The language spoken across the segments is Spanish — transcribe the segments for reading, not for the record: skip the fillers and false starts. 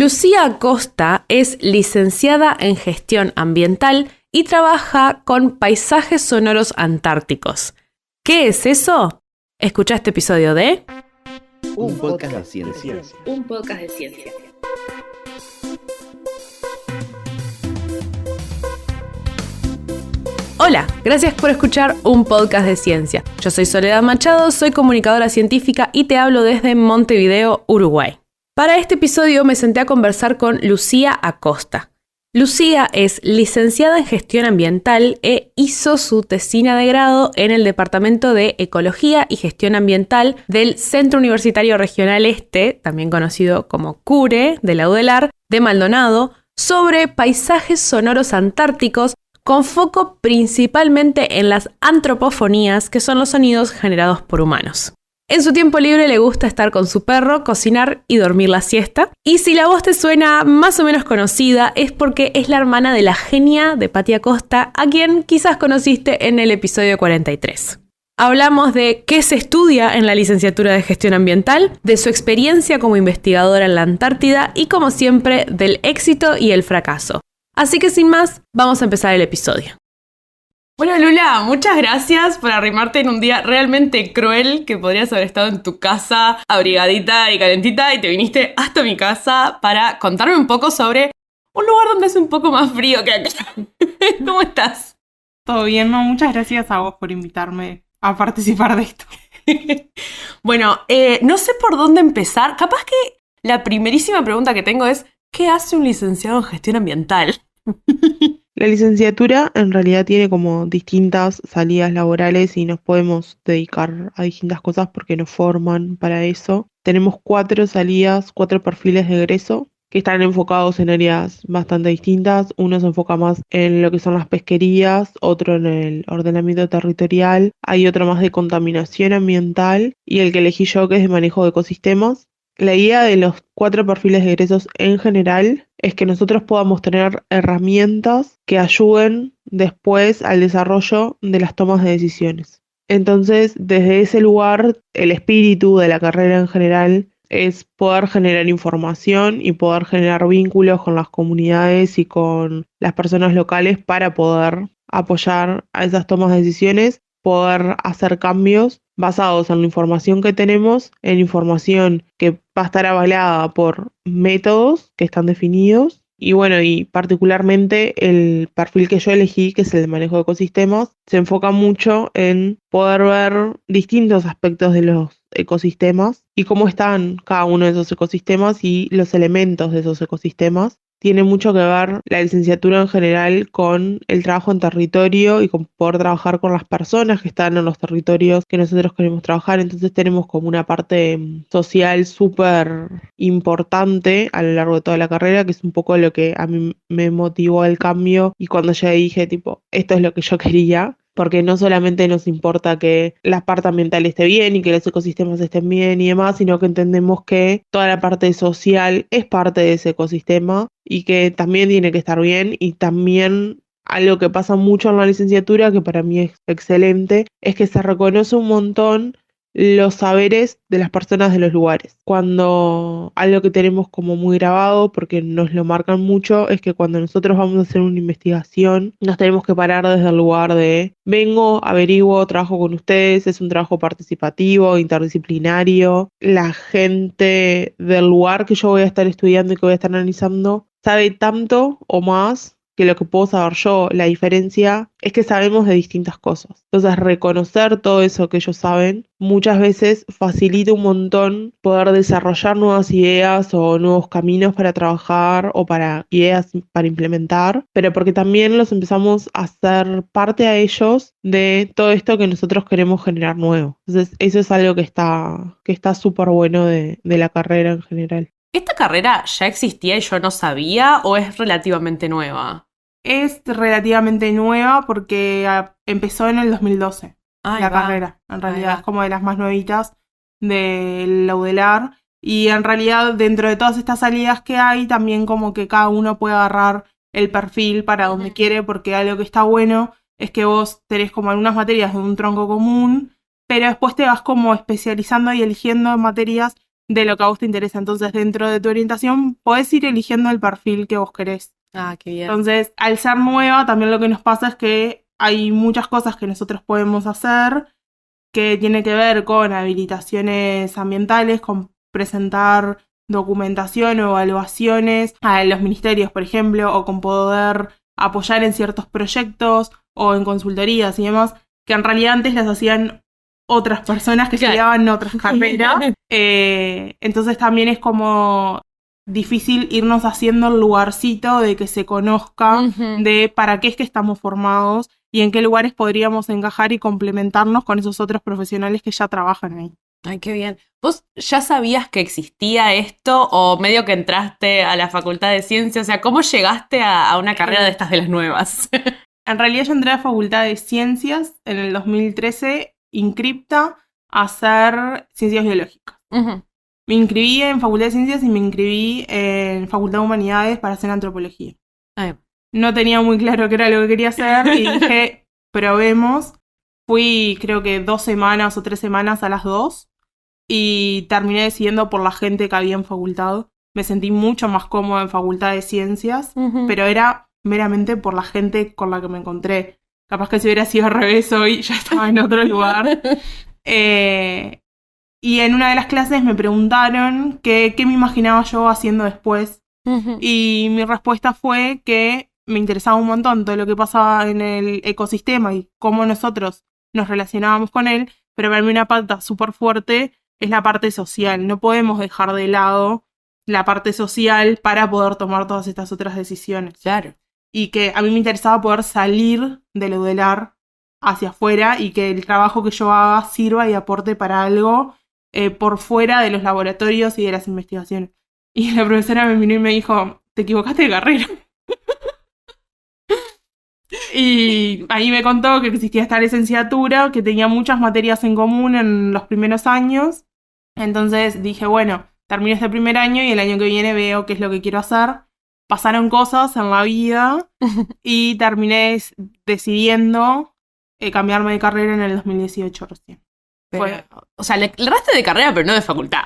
Lucía Acosta es licenciada en Gestión Ambiental y trabaja con paisajes sonoros antárticos. ¿Qué es eso? Escucha este episodio de Un podcast de ciencia. Un podcast de ciencia. Hola, gracias por escuchar un podcast de ciencia. Yo soy Soledad Machado, soy comunicadora científica y te hablo desde Montevideo, Uruguay. Para este episodio me senté a conversar con Lucía Acosta. Lucía es licenciada en Gestión Ambiental e hizo su tesina de grado en el Departamento de Ecología y Gestión Ambiental del Centro Universitario Regional Este, también conocido como CURE, de la UDELAR, de Maldonado, sobre paisajes sonoros antárticos con foco principalmente en las antropofonías, que son los sonidos generados por humanos. En su tiempo libre le gusta estar con su perro, cocinar y dormir la siesta. Y si la voz te suena más o menos conocida, es porque es la hermana de la genia de Patti Acosta, a quien quizás conociste en el episodio 43. Hablamos de qué se estudia en la licenciatura de Gestión Ambiental, de su experiencia como investigadora en la Antártida y, como siempre, del éxito y el fracaso. Así que sin más, vamos a empezar el episodio. Bueno, Lula, muchas gracias por arrimarte en un día realmente cruel que podrías haber estado en tu casa abrigadita y calentita y te viniste hasta mi casa para contarme un poco sobre un lugar donde es un poco más frío que acá. ¿Cómo estás? Todo bien, ¿no? Muchas gracias a vos por invitarme a participar de esto. Bueno, no sé por dónde empezar. Capaz que la primerísima pregunta que tengo es ¿qué hace un licenciado en Gestión Ambiental? La licenciatura en realidad tiene como distintas salidas laborales y nos podemos dedicar a distintas cosas porque nos forman para eso. Tenemos 4 salidas, 4 perfiles de egreso que están enfocados en áreas bastante distintas. Uno se enfoca más en lo que son las pesquerías, otro en el ordenamiento territorial, hay otro más de contaminación ambiental y el que elegí yo que es de manejo de ecosistemas. La idea de los 4 perfiles de egresos en general es que nosotros podamos tener herramientas que ayuden después al desarrollo de las tomas de decisiones. Entonces, desde ese lugar, el espíritu de la carrera en general es poder generar información y poder generar vínculos con las comunidades y con las personas locales para poder apoyar a esas tomas de decisiones, poder hacer cambios basados en la información que tenemos, en información que va a estar avalada por métodos que están definidos. Y bueno, y particularmente el perfil que yo elegí, que es el de manejo de ecosistemas, se enfoca mucho en poder ver distintos aspectos de los ecosistemas y cómo están cada uno de esos ecosistemas y los elementos de esos ecosistemas. Tiene mucho que ver la licenciatura en general con el trabajo en territorio y con poder trabajar con las personas que están en los territorios que nosotros queremos trabajar. Entonces tenemos como una parte social súper importante a lo largo de toda la carrera, que es un poco lo que a mí me motivó el cambio. Y cuando ya dije, tipo, esto es lo que yo quería, porque no solamente nos importa que la parte ambiental esté bien y que los ecosistemas estén bien y demás, sino que entendemos que toda la parte social es parte de ese ecosistema y que también tiene que estar bien. Y también algo que pasa mucho en la licenciatura, que para mí es excelente, es que se reconoce un montón los saberes de las personas de los lugares. Cuando algo que tenemos como muy grabado, porque nos lo marcan mucho, es que cuando nosotros vamos a hacer una investigación, nos tenemos que parar desde el lugar de vengo, averiguo, trabajo con ustedes, es un trabajo participativo, interdisciplinario. La gente del lugar que yo voy a estar estudiando y que voy a estar analizando sabe tanto o más que lo que puedo saber yo. La diferencia es que sabemos de distintas cosas. Entonces, reconocer todo eso que ellos saben muchas veces facilita un montón poder desarrollar nuevas ideas o nuevos caminos para trabajar o para ideas para implementar, pero porque también los empezamos a hacer parte a ellos de todo esto que nosotros queremos generar nuevo. Entonces, eso es algo que está súper bueno de la carrera en general. ¿Esta carrera ya existía y yo no sabía o es relativamente nueva? Es relativamente nueva porque empezó en el 2012 la carrera. En realidad es como de las más nuevitas de la UDELAR. Y en realidad dentro de todas estas salidas que hay, también como que cada uno puede agarrar el perfil para donde quiere, porque algo que está bueno es que vos tenés como algunas materias de un tronco común, pero después te vas como especializando y eligiendo materias de lo que a vos te interesa. Entonces, dentro de tu orientación, podés ir eligiendo el perfil que vos querés. Ah, qué bien. Entonces, al ser nueva, también lo que nos pasa es que hay muchas cosas que nosotros podemos hacer que tiene que ver con habilitaciones ambientales, con presentar documentación o evaluaciones a los ministerios, por ejemplo, o con poder apoyar en ciertos proyectos o en consultorías y demás, que en realidad antes las hacían otras personas que Claro. estudiaban otras carreras. Entonces también es como difícil irnos haciendo el lugarcito de que se conozca Ujú. de para qué es que estamos formados y en qué lugares podríamos encajar y complementarnos con esos otros profesionales que ya trabajan ahí. Ay, qué bien. ¿Vos ya sabías que existía esto o medio que entraste a la Facultad de Ciencias? O sea, ¿cómo llegaste a una carrera de estas de las nuevas? En realidad yo entré a la Facultad de Ciencias en el 2013, inscripta a hacer Ciencias Biológicas. Ujú. Me inscribí en Facultad de Ciencias y me inscribí en Facultad de Humanidades para hacer Antropología. Ay, No tenía muy claro qué era lo que quería hacer y dije, probemos. Fui creo que 2 semanas o 3 semanas a las 2 y terminé decidiendo por la gente que había en facultad. Me sentí mucho más cómoda en Facultad de Ciencias, ujú. pero era meramente por la gente con la que me encontré. Capaz que si hubiera sido al revés hoy ya estaba en otro lugar. Y en una de las clases me preguntaron qué me imaginaba yo haciendo después. Ujú. Y mi respuesta fue que me interesaba un montón todo lo que pasaba en el ecosistema y cómo nosotros nos relacionábamos con él, pero para mí una pata súper fuerte es la parte social. No podemos dejar de lado la parte social para poder tomar todas estas otras decisiones. Claro. Y que a mí me interesaba poder salir del UDELAR hacia afuera y que el trabajo que yo haga sirva y aporte para algo por fuera de los laboratorios y de las investigaciones. Y la profesora me miró y me dijo, te equivocaste de carrera. Y ahí me contó que existía esta licenciatura, que tenía muchas materias en común en los primeros años. Entonces dije, bueno, termino este primer año y el año que viene veo qué es lo que quiero hacer. Pasaron cosas en la vida y terminé decidiendo cambiarme de carrera en el 2018 recién. Pero, Fue- o sea, le erraste de carrera, pero no de facultad.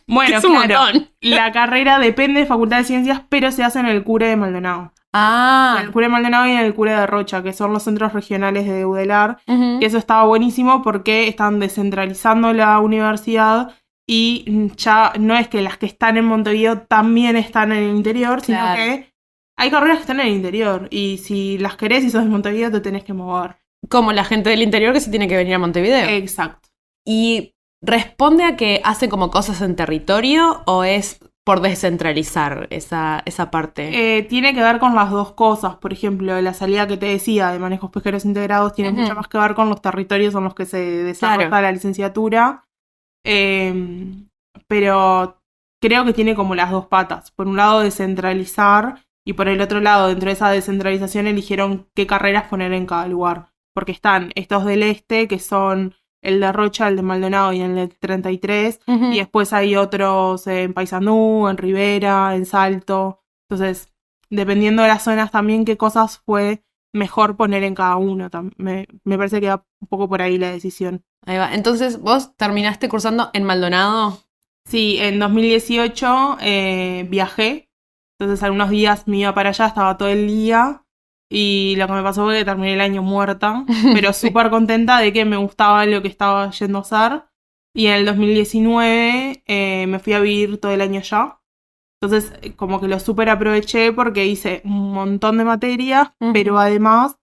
Bueno, Es un claro, montón. la carrera depende de Facultad de Ciencias, pero se hace en el CURE de Maldonado. En Ah. el CURE de Maldonado y en el CURE de Rocha, que son los centros regionales de UDELAR. Ujú. Que eso estaba buenísimo porque están descentralizando la universidad y ya no es que las que están en Montevideo también están en el interior, sino Claro. que hay carreras que están en el interior y si las querés y sos de Montevideo te tenés que mover. Como la gente del interior que se tiene que venir a Montevideo. Exacto. ¿Y responde a que hace como cosas en territorio o es por descentralizar esa parte? Tiene que ver con las dos cosas. Por ejemplo, la salida que te decía de manejos pesqueros integrados tiene Ujú. mucho más que ver con los territorios en los que se desarrolla Claro. la licenciatura. Pero creo que tiene como las dos patas. Por un lado, descentralizar y por el otro lado, dentro de esa descentralización, eligieron qué carreras poner en cada lugar. Porque están estos del este, que son el de Rocha, el de Maldonado y el de 33. Ujú. Y después hay otros en Paysandú, en Rivera, en Salto. Entonces, dependiendo de las zonas también, qué cosas fue mejor poner en cada uno. Me parece que va un poco por ahí la decisión. Ahí va. Entonces, ¿vos terminaste cursando en Maldonado? Sí, en 2018 viajé. Entonces, algunos días me iba para allá, estaba todo el día. Y lo que me pasó fue que terminé el año muerta, pero Sí. súper contenta de que me gustaba lo que estaba yendo a hacer. Y en el 2019 me fui a vivir todo el año allá. Entonces, como que lo súper aproveché porque hice un montón de materias, Ujú. pero además,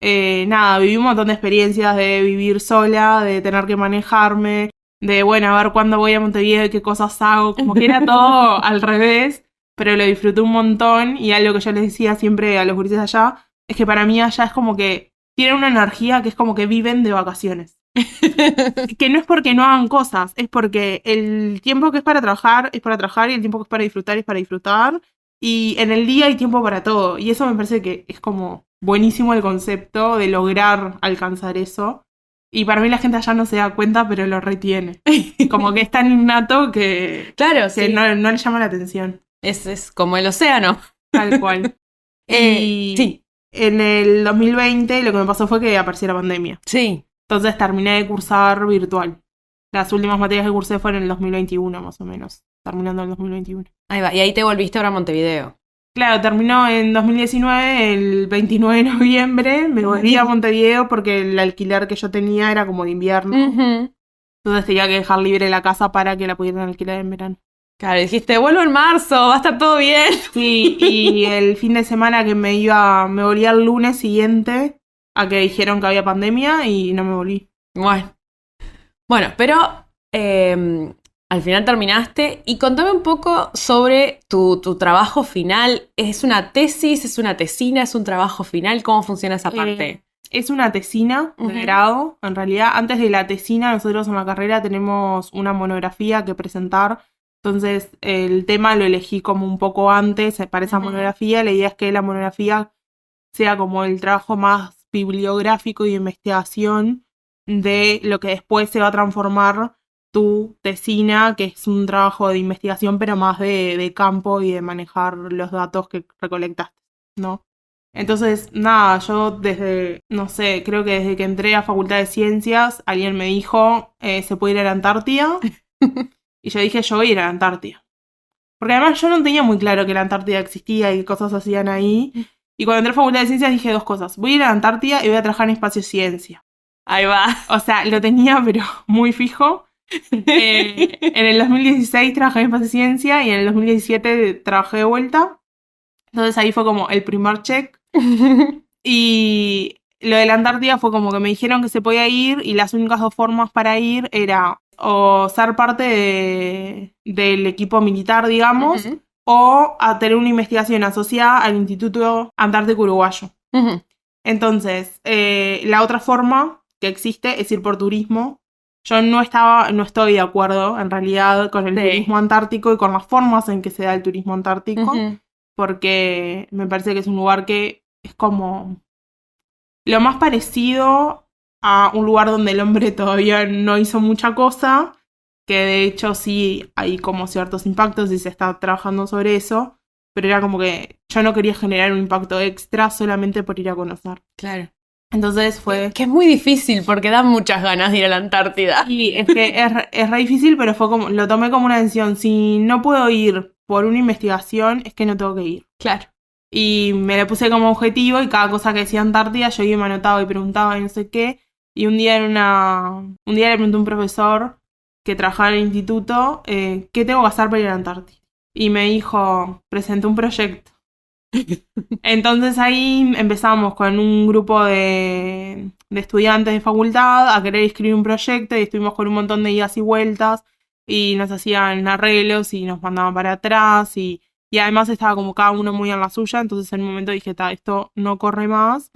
nada, viví un montón de experiencias de vivir sola, de tener que manejarme, de, bueno, a ver cuándo voy a Montevideo y qué cosas hago, como que era todo al revés, pero lo disfruté un montón y algo que yo les decía siempre a los gurises allá, es que para mí allá es como que tienen una energía que es como que viven de vacaciones. Que no es porque no hagan cosas, es porque el tiempo que es para trabajar y el tiempo que es para disfrutar y en el día hay tiempo para todo y eso me parece que es como buenísimo el concepto de lograr alcanzar eso y para mí la gente allá no se da cuenta pero lo retiene, como que es tan innato que Claro, sí. no le llama la atención, Es como el océano. tal cual. Y Sí, en el 2020 lo que me pasó fue que apareció la pandemia. sí. Entonces terminé de cursar virtual. Las últimas materias que cursé fueron en el 2021, más o menos, terminando el 2021. Ahí va, y ahí te volviste ahora a Montevideo. Claro, terminó en 2019, el 29 de noviembre, me volví a Montevideo porque el alquiler que yo tenía era como de invierno. Entonces tenía que dejar libre la casa para que la pudieran alquilar en verano. Claro, dijiste, vuelvo en marzo, va a estar todo bien. Sí, y el fin de semana que me volví al lunes siguiente a que dijeron que había pandemia y no me volví. Bueno, pero al final terminaste y contame un poco sobre tu trabajo final. ¿Es una tesis, es una tesina, es un trabajo final? ¿Cómo funciona esa parte? Es una tesina de grado. En realidad, antes de la tesina, nosotros en la carrera tenemos una monografía que presentar. Entonces, el tema lo elegí como un poco antes para esa monografía. La idea es que la monografía sea como el trabajo más bibliográfico y de investigación de lo que después se va a transformar tu tesina, que es un trabajo de investigación, pero más de campo y de manejar los datos que recolectaste, ¿no? Entonces, nada, yo desde, no sé, creo que desde que entré a Facultad de Ciencias, alguien me dijo, ¿se puede ir a la Antártida? Y yo dije, yo voy a ir a la Antártida. Porque además yo no tenía muy claro que la Antártida existía y qué cosas hacían ahí. Y cuando entré a Facultad de Ciencias dije dos cosas. Voy a ir a la Antártida y voy a trabajar en espacio-ciencia. Ahí va. O sea, lo tenía, pero muy fijo. En el 2016 trabajé en espacio-ciencia y en el 2017 trabajé de vuelta. Entonces ahí fue como el primer check. Y lo de la Antártida fue como que me dijeron que se podía ir y las únicas dos formas para ir era o ser parte del equipo militar, digamos, o a tener una investigación asociada al Instituto Antártico Uruguayo. Entonces, la otra forma que existe es ir por turismo. Yo no estoy de acuerdo, en realidad, con el turismo antártico y con las formas en que se da el turismo antártico, porque me parece que es un lugar que es como lo más parecido a un lugar donde el hombre todavía no hizo mucha cosa, que de hecho sí hay como ciertos impactos y se está trabajando sobre eso, pero era como que yo no quería generar un impacto extra solamente por ir a conocer. Claro. Entonces fue... Que es muy difícil porque dan muchas ganas de ir a la Antártida. Y es que es re difícil, pero fue como, lo tomé como una decisión. Si no puedo ir por una investigación, es que no tengo que ir. Claro. Y me lo puse como objetivo y cada cosa que decía Antártida yo iba y me anotaba y preguntaba y no sé qué. Y un día le pregunté a un profesor que trabajaba en el instituto, ¿qué tengo que hacer para ir a la Antártida? Y me dijo, presenté un proyecto. Entonces ahí empezamos con un grupo de estudiantes de facultad a querer escribir un proyecto y estuvimos con un montón de idas y vueltas y nos hacían arreglos y nos mandaban para atrás y además estaba como cada uno muy en la suya, entonces en un momento dije, esto no corre más.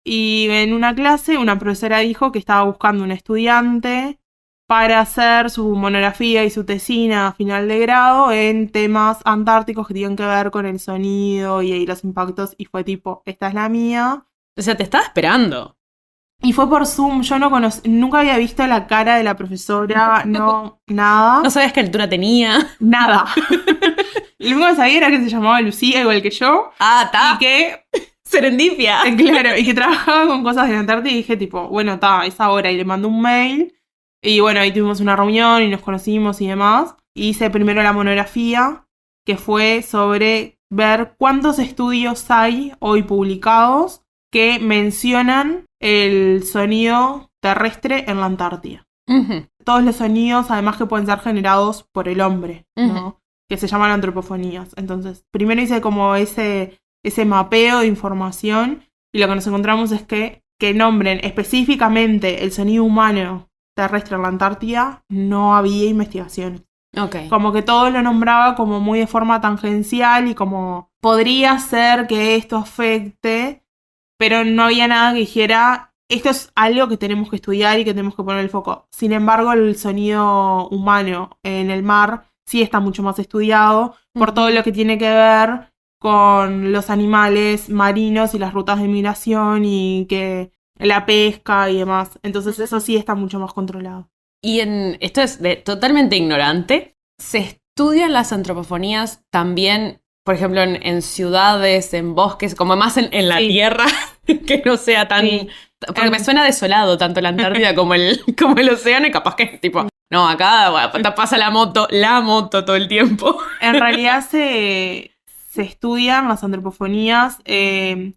Y en una clase una profesora dijo que estaba buscando un estudiante para hacer su monografía y su tesina a final de grado en temas antárticos que tienen que ver con el sonido y los impactos. Y fue tipo, esta es la mía. O sea, te estaba esperando. Y fue por Zoom, yo nunca había visto la cara de la profesora, no, nada. ¿No sabías qué altura tenía? Nada. Lo único que sabía era que se llamaba Lucía, igual que yo. Ah, está. Y que... Serendipia. Claro, y que trabajaba con cosas de la Antártida y dije tipo, bueno, es ahora. Y le mandé un mail. Y bueno, ahí tuvimos una reunión y nos conocimos y demás. Hice primero la monografía, que fue sobre ver cuántos estudios hay hoy publicados que mencionan el sonido terrestre en la Antártida. Todos los sonidos, además, que pueden ser generados por el hombre, ¿no? Que se llaman antropofonías. Entonces, primero hice como ese mapeo de información y lo que nos encontramos es que nombren específicamente el sonido humano terrestre en la Antártida, no había investigaciones. Okay. Como que todo lo nombraba como muy de forma tangencial y como podría ser que esto afecte, pero no había nada que dijera esto es algo que tenemos que estudiar y que tenemos que poner el foco. Sin embargo, el sonido humano en el mar sí está mucho más estudiado por todo lo que tiene que ver con los animales marinos y las rutas de migración y que la pesca y demás. Entonces eso sí está mucho más controlado. Y esto es totalmente ignorante. ¿Se estudian las antropofonías también, por ejemplo, en ciudades, en bosques, como más en la tierra, que no sea tan Porque me suena desolado tanto la Antártida como el océano, y capaz que es tipo, no, acá bueno, pasa la moto todo el tiempo. En realidad se estudian las antropofonías,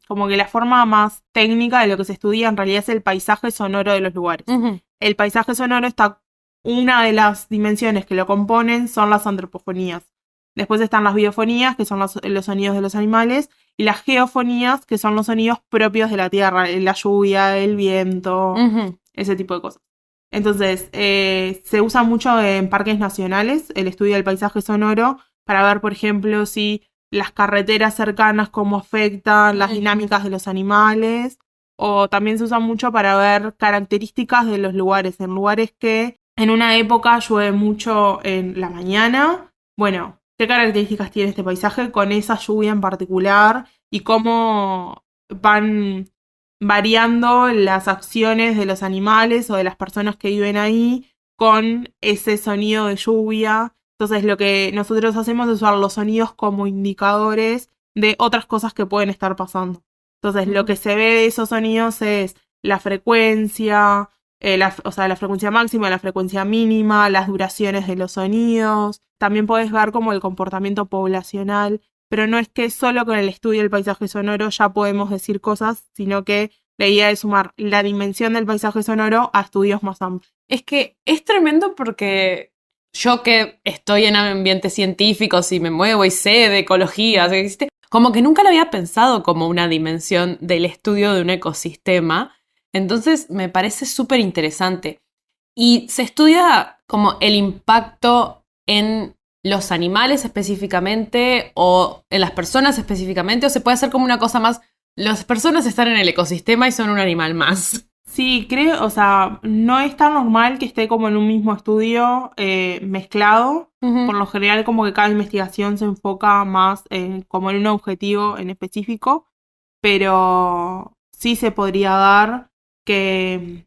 como que la forma más técnica de lo que se estudia en realidad es el paisaje sonoro de los lugares. Uh-huh. El paisaje sonoro está, una de las dimensiones que lo componen son las antropofonías. Después están las biofonías, que son los sonidos de los animales, y las geofonías, que son los sonidos propios de la tierra, la lluvia, el viento, ese tipo de cosas. Entonces, se usa mucho en parques nacionales el estudio del paisaje sonoro para ver, por ejemplo, si las carreteras cercanas cómo afectan las dinámicas de los animales, o también se usa mucho para ver características de los lugares, en lugares que en una época llueve mucho en la mañana. Bueno, ¿qué características tiene este paisaje con esa lluvia en particular? Y cómo van variando las acciones de los animales o de las personas que viven ahí con ese sonido de lluvia. Entonces lo que nosotros hacemos es usar los sonidos como indicadores de otras cosas que pueden estar pasando. Entonces lo que se ve de esos sonidos es la frecuencia, la frecuencia máxima, la frecuencia mínima, las duraciones de los sonidos. También podés ver como el comportamiento poblacional, pero no es que solo con el estudio del paisaje sonoro ya podemos decir cosas, sino que la idea es sumar la dimensión del paisaje sonoro a estudios más amplios. Es que es tremendo porque yo que estoy en ambientes científicos y me muevo y sé de ecología, como que nunca lo había pensado como una dimensión del estudio de un ecosistema. Entonces me parece súper interesante. Y se estudia como el impacto en los animales específicamente o en las personas específicamente, o se puede hacer como una cosa más, las personas están en el ecosistema y son un animal más. Sí, creo, o sea, no es tan normal que esté como en un mismo estudio mezclado. Por lo general como que cada investigación se enfoca más como en un objetivo en específico, pero sí se podría dar que,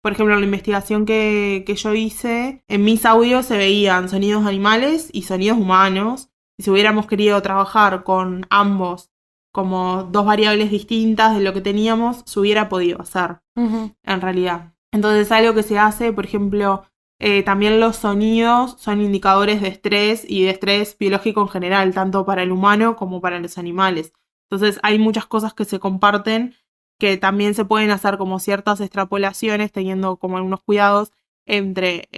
por ejemplo, en la investigación que yo hice, en mis audios se veían sonidos animales y sonidos humanos, y si hubiéramos querido trabajar con ambos como dos variables distintas de lo que teníamos, se hubiera podido hacer, en realidad. Entonces, algo que se hace, por ejemplo, también los sonidos son indicadores de estrés y de estrés biológico en general, tanto para el humano como para los animales. Entonces, hay muchas cosas que se comparten que también se pueden hacer como ciertas extrapolaciones, teniendo como algunos cuidados entre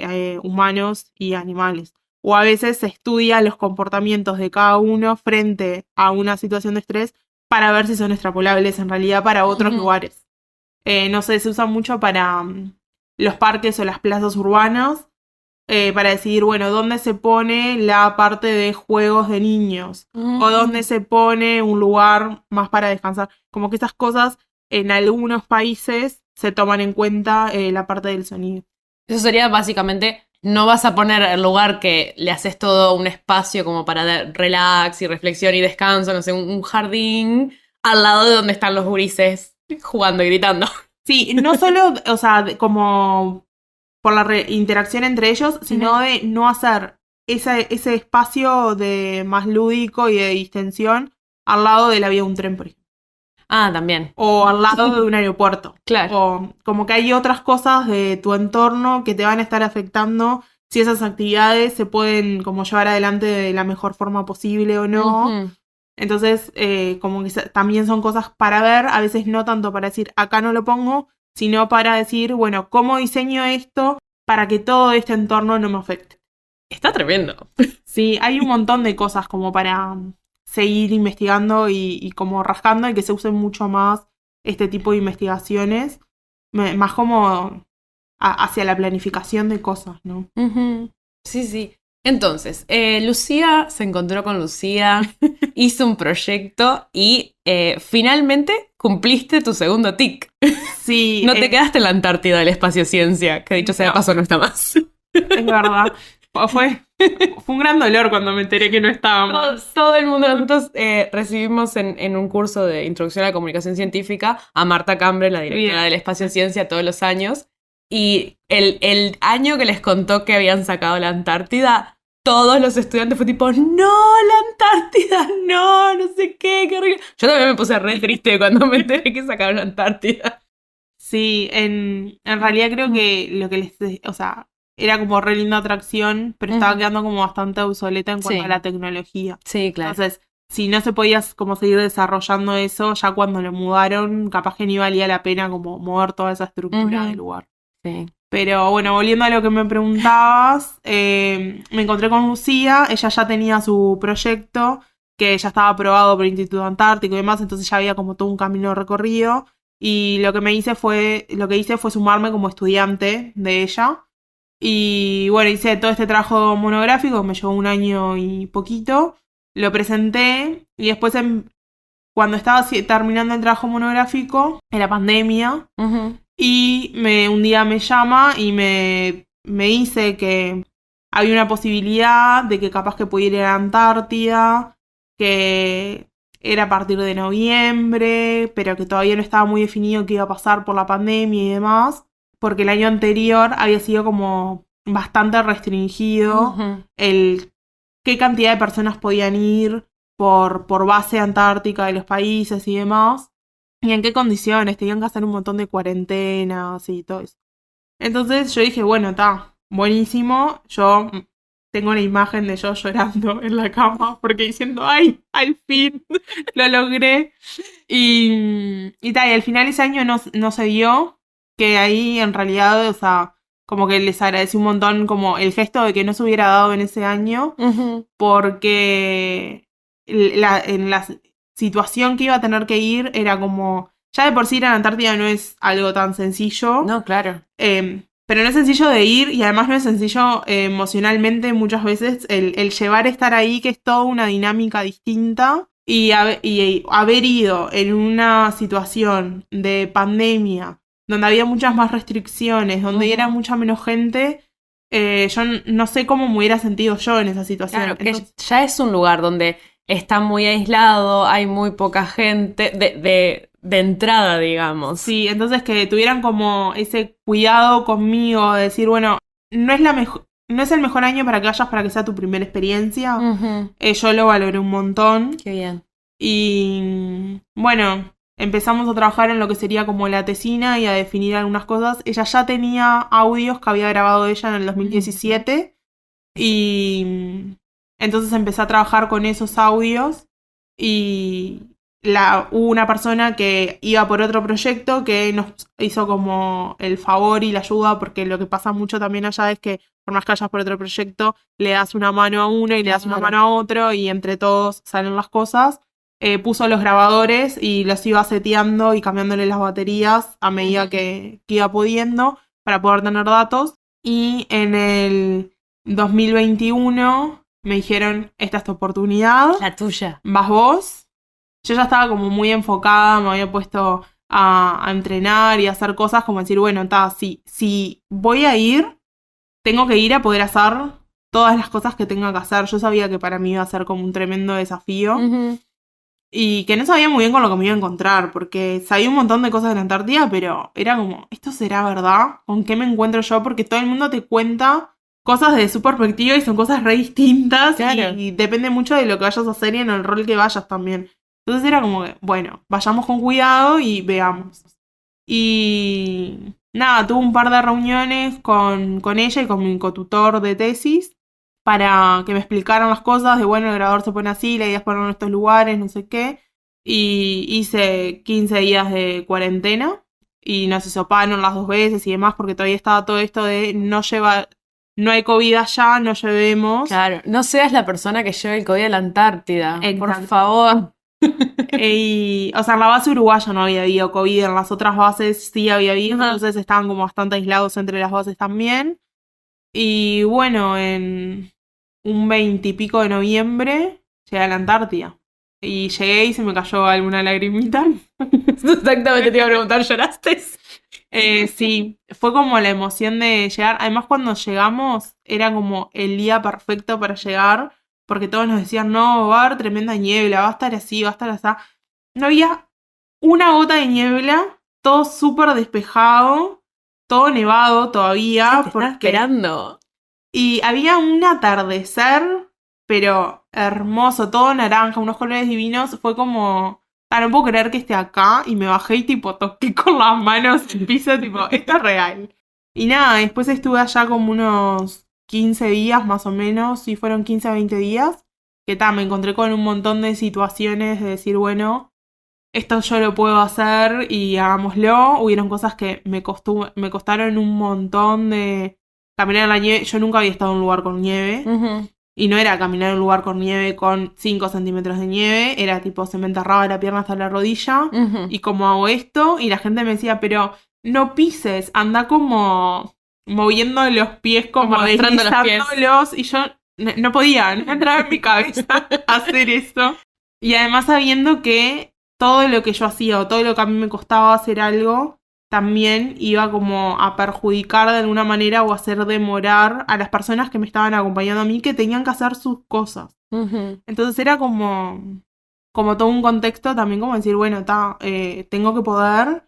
humanos y animales. O a veces se estudia los comportamientos de cada uno frente a una situación de estrés para ver si son extrapolables en realidad para otros lugares. No sé, se usa mucho para los parques o las plazas urbanas, para decidir, bueno, dónde se pone la parte de juegos de niños, o dónde se pone un lugar más para descansar. Como que esas cosas en algunos países se toman en cuenta la parte del sonido. Eso sería básicamente, no vas a poner el lugar que le haces todo un espacio como para relax y reflexión y descanso, no sé, un jardín al lado de donde están los gurises jugando y gritando. Sí, no solo, o sea, como por la interacción entre ellos, sino de no hacer ese espacio de más lúdico y de distensión al lado de la vía de un tren, por ejemplo. Ah, también. O al lado de un aeropuerto. Claro. O como que hay otras cosas de tu entorno que te van a estar afectando si esas actividades se pueden como llevar adelante de la mejor forma posible o no. Entonces, como que también son cosas para ver, a veces no tanto para decir acá no lo pongo, sino para decir, bueno, ¿cómo diseño esto para que todo este entorno no me afecte? Está tremendo. Sí, hay un montón de cosas como para seguir investigando y como rascando, y que se usen mucho más este tipo de investigaciones, más como hacia la planificación de cosas, ¿no? Sí, sí. Entonces, Lucía se encontró con Lucía, hizo un proyecto y finalmente cumpliste tu segundo tic. Sí. No te quedaste en la Antártida del espacio ciencia, que dicho sea de paso no está más. Es verdad. Fue un gran dolor cuando me enteré que no estábamos. Todo el mundo, nosotros recibimos en un curso de Introducción a la Comunicación Científica a Marta Cambre, la directora del Espacio Ciencia, todos los años. Y el año que les contó que habían sacado la Antártida, todos los estudiantes fue tipo, no, la Antártida, no sé qué horrible. Yo también me puse re triste cuando me enteré que sacaron la Antártida. Sí, en realidad creo que lo que o sea, era como re linda atracción, pero estaba quedando como bastante obsoleta en cuanto Sí. a la tecnología. Sí, claro. Entonces, si no se podía como seguir desarrollando eso, ya cuando lo mudaron, capaz que ni valía la pena como mover toda esa estructura del lugar. Sí. Pero bueno, volviendo a lo que me preguntabas, me encontré con Lucía, ella ya tenía su proyecto, que ya estaba aprobado por el Instituto Antártico y demás, entonces ya había como todo un camino recorrido. Y lo que hice fue sumarme como estudiante de ella. Y bueno, hice todo este trabajo monográfico, me llevó 1 año y poquito. Lo presenté y después cuando estaba terminando el trabajo monográfico, en la pandemia, y un día me llama y me dice que había una posibilidad de que capaz que pudiera ir a la Antártida, que era a partir de noviembre, pero que todavía no estaba muy definido qué iba a pasar por la pandemia y demás, porque el año anterior había sido como bastante restringido el qué cantidad de personas podían ir por base antártica de los países y demás, y en qué condiciones, tenían que hacer un montón de cuarentenas y todo eso. Entonces yo dije, bueno, está buenísimo, yo tengo una imagen de yo llorando en la cama porque diciendo, ay, al fin lo logré. Y al final ese año no se dio, que ahí en realidad, o sea, como que les agradecí un montón como el gesto de que no se hubiera dado en ese año, porque en la situación que iba a tener que ir era como, ya de por sí ir a la Antártida no es algo tan sencillo. No, claro. Pero no es sencillo de ir y además no es sencillo emocionalmente muchas veces el llevar estar ahí, que es toda una dinámica distinta. Y haber ido en una situación de pandemia, donde había muchas más restricciones, donde era mucha menos gente, yo no sé cómo me hubiera sentido yo en esa situación. Claro, que ya es un lugar donde está muy aislado, hay muy poca gente de entrada, digamos. Sí, entonces que tuvieran como ese cuidado conmigo de decir, bueno, no es el mejor año para que vayas para que sea tu primera experiencia. Yo lo valoré un montón. Qué bien. Y bueno, empezamos a trabajar en lo que sería como la tesina y a definir algunas cosas. Ella ya tenía audios que había grabado ella en el 2017 y entonces empecé a trabajar con esos audios y hubo una persona que iba por otro proyecto que nos hizo como el favor y la ayuda, porque lo que pasa mucho también allá es que por más que vayas por otro proyecto, le das una mano a uno y le das una mano a otro y entre todos salen las cosas. Puso los grabadores y los iba seteando y cambiándole las baterías a medida que iba pudiendo para poder tener datos. Y en el 2021 me dijeron, esta es tu oportunidad. La tuya. Vas vos. Yo ya estaba como muy enfocada, me había puesto a entrenar y a hacer cosas como decir, bueno, si voy a ir, tengo que ir a poder hacer todas las cosas que tenga que hacer. Yo sabía que para mí iba a ser como un tremendo desafío. Y que no sabía muy bien con lo que me iba a encontrar, porque sabía un montón de cosas de la Antártida, pero era como, ¿esto será verdad? ¿Con qué me encuentro yo? Porque todo el mundo te cuenta cosas de su perspectiva y son cosas re distintas. Claro. Y depende mucho de lo que vayas a hacer y en el rol que vayas también. Entonces era como que, bueno, vayamos con cuidado y veamos. Y nada, tuve un par de reuniones con ella y con mi cotutor de tesis para que me explicaran las cosas de, bueno, el grabador se pone así, la idea es ponerlo en estos lugares, no sé qué. Y hice 15 días de cuarentena y nos hisoparon las 2 veces y demás, porque todavía estaba todo esto de no hay COVID allá, no llevemos. Claro, no seas la persona que lleve el COVID a la Antártida, por Exacto. favor. O sea, en la base uruguaya no había habido COVID, en las otras bases sí había habido, entonces estaban como bastante aislados entre las bases también. Y bueno, en un 20 y pico de noviembre llegué a la Antártida. Y llegué y se me cayó alguna lagrimita. Exactamente, te iba a preguntar, ¿lloraste? Sí, fue como la emoción de llegar. Además, cuando llegamos, era como el día perfecto para llegar, porque todos nos decían, no, va a haber tremenda niebla, va a estar así, va a estar así. No había una gota de niebla, todo súper despejado, todo nevado todavía. Te estaba esperando. Y había un atardecer, pero hermoso, todo naranja, unos colores divinos. Fue como no puedo creer que esté acá, y me bajé y tipo toqué con las manos el piso, tipo, esto es real. Y nada, después estuve allá como unos 15 días más o menos, sí fueron 15 a 20 días, que me encontré con un montón de situaciones de decir, bueno, esto yo lo puedo hacer y hagámoslo. Hubieron cosas que me costaron un montón de caminar en la nieve. Yo nunca había estado en un lugar con nieve. Y no era caminar en un lugar con nieve con 5 centímetros de nieve. Era tipo, se me enterraba la pierna hasta la rodilla. Y como hago esto, y la gente me decía, pero no pises, anda como moviendo los pies, como arrastrando los pies. deslizándolos. Y yo no podía, no entraba en mi cabeza hacer eso. Y además sabiendo que todo lo que yo hacía o todo lo que a mí me costaba hacer algo, también iba como a perjudicar de alguna manera o hacer demorar a las personas que me estaban acompañando a mí, que tenían que hacer sus cosas. Entonces era como todo un contexto también, como decir, bueno, tengo que poder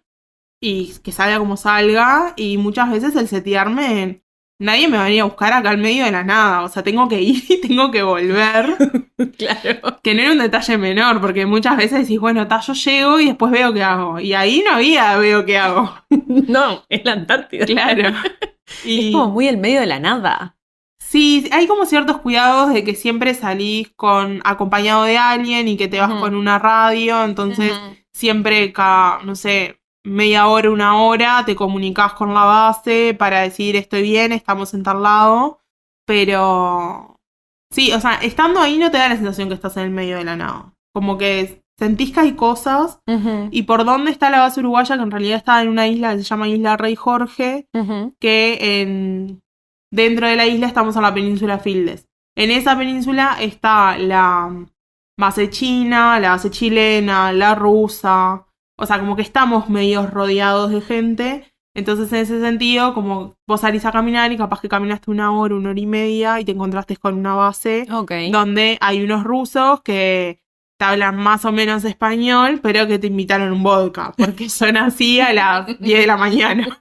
y que salga como salga. Y muchas veces el setearme, nadie me va a venir a buscar acá al medio de la nada. O sea, tengo que ir y tengo que volver. Claro. Que no era un detalle menor, porque muchas veces decís, bueno, yo llego y después veo qué hago. Y ahí no había veo qué hago. No, es la Antártida. Claro. Es como muy el medio de la nada. Sí, hay como ciertos cuidados de que siempre salís acompañado de alguien y que te vas con una radio. Entonces, siempre cada, no sé, media hora, una hora, te comunicás con la base para decir estoy bien, estamos en tal lado. Pero sí, o sea, estando ahí no te da la sensación que estás en el medio de la nada. Como que sentís que hay cosas. Y por dónde está la base uruguaya, que en realidad está en una isla que se llama Isla Rey Jorge, que dentro de la isla estamos en la península Fildes. En esa península está la base china, la base chilena, la rusa. O sea, como que estamos medio rodeados de gente. Entonces, en ese sentido, como vos salís a caminar y capaz que caminaste una hora y media y te encontraste con una base donde hay unos rusos que te hablan más o menos español, pero que te invitaron un vodka, porque son así a las 10 de la mañana.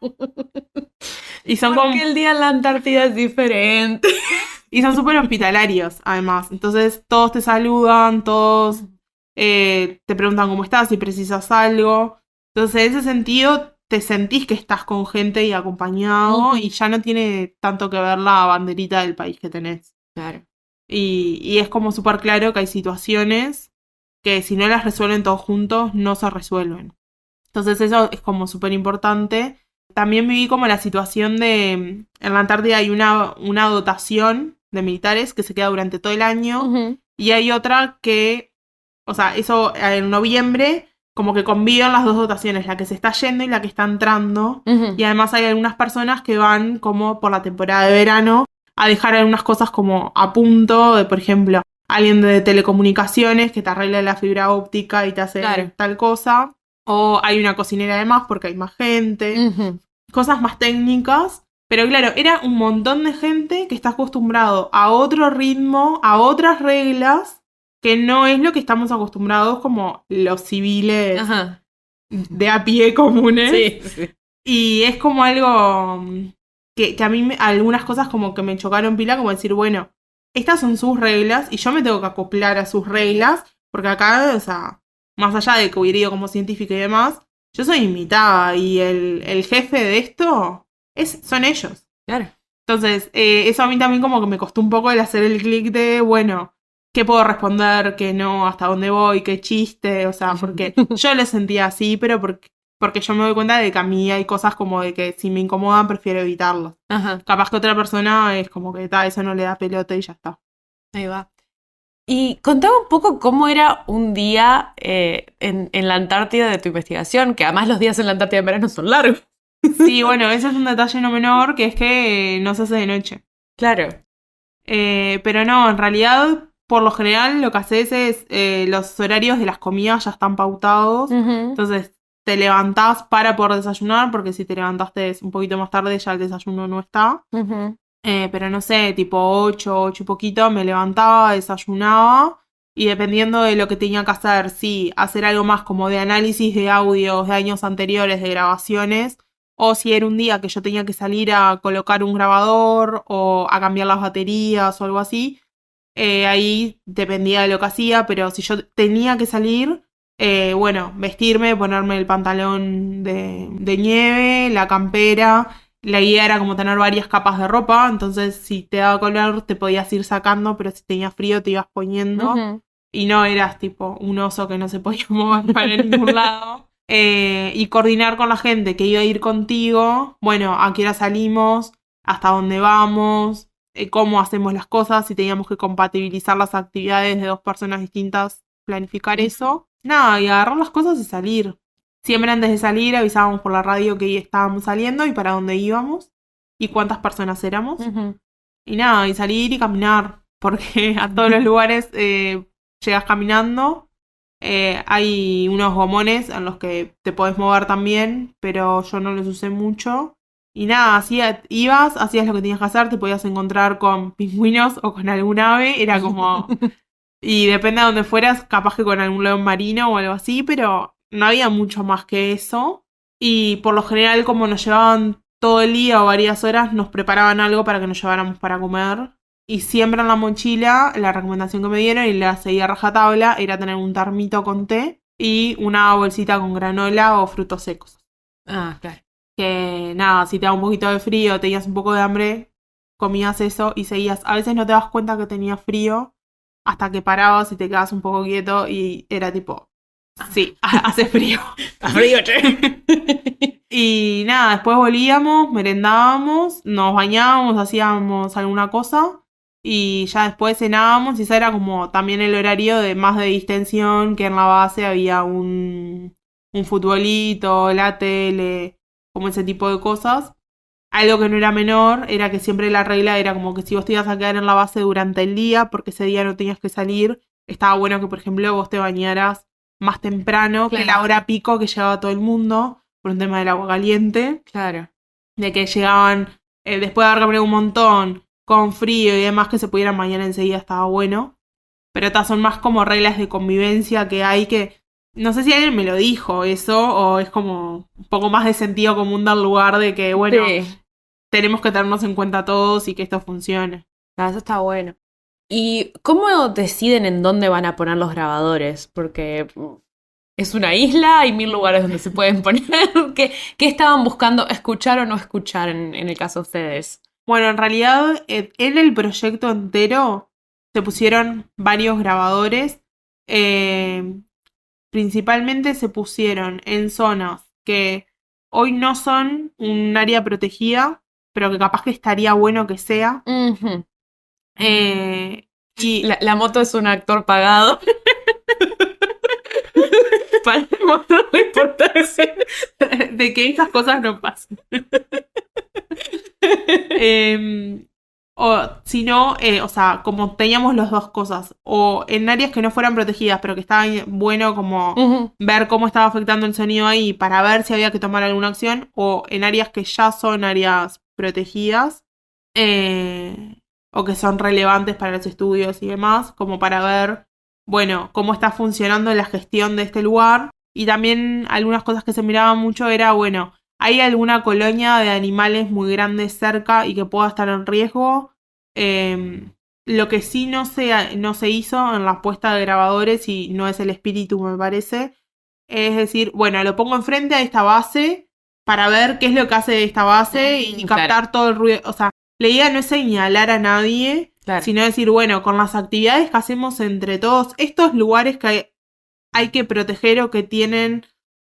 Y son porque el día en la Antártida es diferente. Y son súper hospitalarios, además. Entonces, todos te saludan, todos te preguntan cómo estás, si precisas algo. Entonces, en ese sentido, te sentís que estás con gente y acompañado y ya no tiene tanto que ver la banderita del país que tenés. Claro. Y es como súper claro que hay situaciones que si no las resuelven todos juntos, no se resuelven. Entonces eso es como súper importante. También viví como la situación de, en la Antártida hay una dotación de militares que se queda durante todo el año y hay otra que, o sea, eso en noviembre como que conviven las dos dotaciones, la que se está yendo y la que está entrando. Y además hay algunas personas que van como por la temporada de verano a dejar algunas cosas como a punto, de por ejemplo, alguien de telecomunicaciones que te arregla la fibra óptica y te hace tal cosa. O hay una cocinera además porque hay más gente. Cosas más técnicas. Pero claro, era un montón de gente que está acostumbrado a otro ritmo, a otras reglas, que no es lo que estamos acostumbrados como los civiles de a pie comunes. Sí. Y es como algo que a mí algunas cosas como que me chocaron pila, como decir, bueno, estas son sus reglas y yo me tengo que acoplar a sus reglas, porque acá, o sea, más allá de que hubiera ido como científica y demás, yo soy invitada y el jefe de esto son ellos. Claro. Entonces, eso a mí también como que me costó un poco el hacer el clic de, bueno, ¿qué puedo responder? ¿Qué no? ¿Hasta dónde voy? ¿Qué chiste? O sea, porque yo lo sentía así, pero porque yo me doy cuenta de que a mí hay cosas como de que si me incomodan prefiero evitarlos. Capaz que otra persona es como que eso no le da pelota y ya está. Ahí va. Y contame un poco cómo era un día en la Antártida de tu investigación, que además los días en la Antártida en verano son largos. Sí, bueno, ese es un detalle no menor, que es que no se hace de noche. Claro. Pero no, en realidad, por lo general, lo que haces es los horarios de las comidas ya están pautados. Entonces, te levantás para poder desayunar, porque si te levantaste un poquito más tarde, ya el desayuno no está. Pero no sé, tipo 8 y poquito, me levantaba, desayunaba. Y dependiendo de lo que tenía que hacer, sí, hacer algo más como de análisis de audios de años anteriores, de grabaciones. O si era un día que yo tenía que salir a colocar un grabador o a cambiar las baterías o algo así, ahí dependía de lo que hacía, pero si yo tenía que salir, Bueno, vestirme, ponerme el pantalón de nieve, la campera. La idea era como tener varias capas de ropa, entonces si te daba calor te podías ir sacando, pero si tenías frío te ibas poniendo. Ujú. Y no eras tipo un oso que no se podía mover para ningún lado. Y coordinar con la gente que iba a ir contigo, bueno, a qué hora salimos, hasta dónde vamos, cómo hacemos las cosas, si teníamos que compatibilizar las actividades de 2 personas distintas, planificar eso. Nada, y agarrar las cosas y salir. Siempre antes de salir avisábamos por la radio que estábamos saliendo y para dónde íbamos y cuántas personas éramos. Ujú. Y nada, y salir y caminar, porque a todos los lugares llegas caminando. Hay unos gomones en los que te podés mover también, pero yo no los usé mucho. Y nada, ibas, hacías lo que tenías que hacer, te podías encontrar con pingüinos o con algún ave, era como... Y depende de dónde fueras, capaz que con algún león marino o algo así, pero no había mucho más que eso. Y por lo general, como nos llevaban todo el día o varias horas, nos preparaban algo para que nos lleváramos para comer. Y siempre en la mochila, la recomendación que me dieron y la seguí a rajatabla era tener un termito con té y una bolsita con granola o frutos secos. Ah, claro. Que nada, si te da un poquito de frío, tenías un poco de hambre, comías eso y seguías. A veces no te das cuenta que tenías frío hasta que parabas y te quedabas un poco quieto y era tipo, sí, hace frío. Está frío, che. Y nada, después volvíamos, merendábamos, nos bañábamos, hacíamos alguna cosa y ya después cenábamos y ese era como también el horario de más de distensión, que en la base había un futbolito, la tele, como ese tipo de cosas. Algo que no era menor era que siempre la regla era como que si vos te ibas a quedar en la base durante el día, porque ese día no tenías que salir, estaba bueno que, por ejemplo, vos te bañaras más temprano que la hora pico que llegaba todo el mundo, por un tema del agua caliente. Claro. De que llegaban, después de haber caminado un montón, con frío y demás, que se pudieran bañar enseguida, estaba bueno. Pero estas son más como reglas de convivencia que hay que... No sé si alguien me lo dijo eso, o es como un poco más de sentido común del lugar de que, bueno, Sí. tenemos que tenernos en cuenta todos y que esto funcione. Ah, eso está bueno. ¿Y cómo deciden en dónde van a poner los grabadores? Porque es una isla, hay 1000 lugares donde se pueden poner. ¿Qué estaban buscando escuchar o no escuchar en el caso de ustedes? Bueno, en realidad, en el proyecto entero se pusieron varios grabadores. Principalmente se pusieron en zonas que hoy no son un área protegida, pero que capaz que estaría bueno que sea. Ujú. Y La moto es un actor pagado. Para demostrar la importancia. de que esas cosas no pasen. O si no, o sea, como teníamos las dos cosas, o en áreas que no fueran protegidas, pero que estaba bueno como Ujú. ver cómo estaba afectando el sonido ahí para ver si había que tomar alguna acción, o en áreas que ya son áreas protegidas, o que son relevantes para los estudios y demás, como para ver, bueno, cómo está funcionando la gestión de este lugar. Y también algunas cosas que se miraban mucho era, bueno, ¿hay alguna colonia de animales muy grandes cerca y que pueda estar en riesgo? Lo que sí no se hizo en la puesta de grabadores, y no es el espíritu, me parece, es decir, bueno, lo pongo enfrente a esta base para ver qué es lo que hace esta base y captar Claro. todo el ruido. O sea, la idea no es señalar a nadie, Claro. sino decir, bueno, con las actividades que hacemos entre todos, estos lugares que hay que proteger o que tienen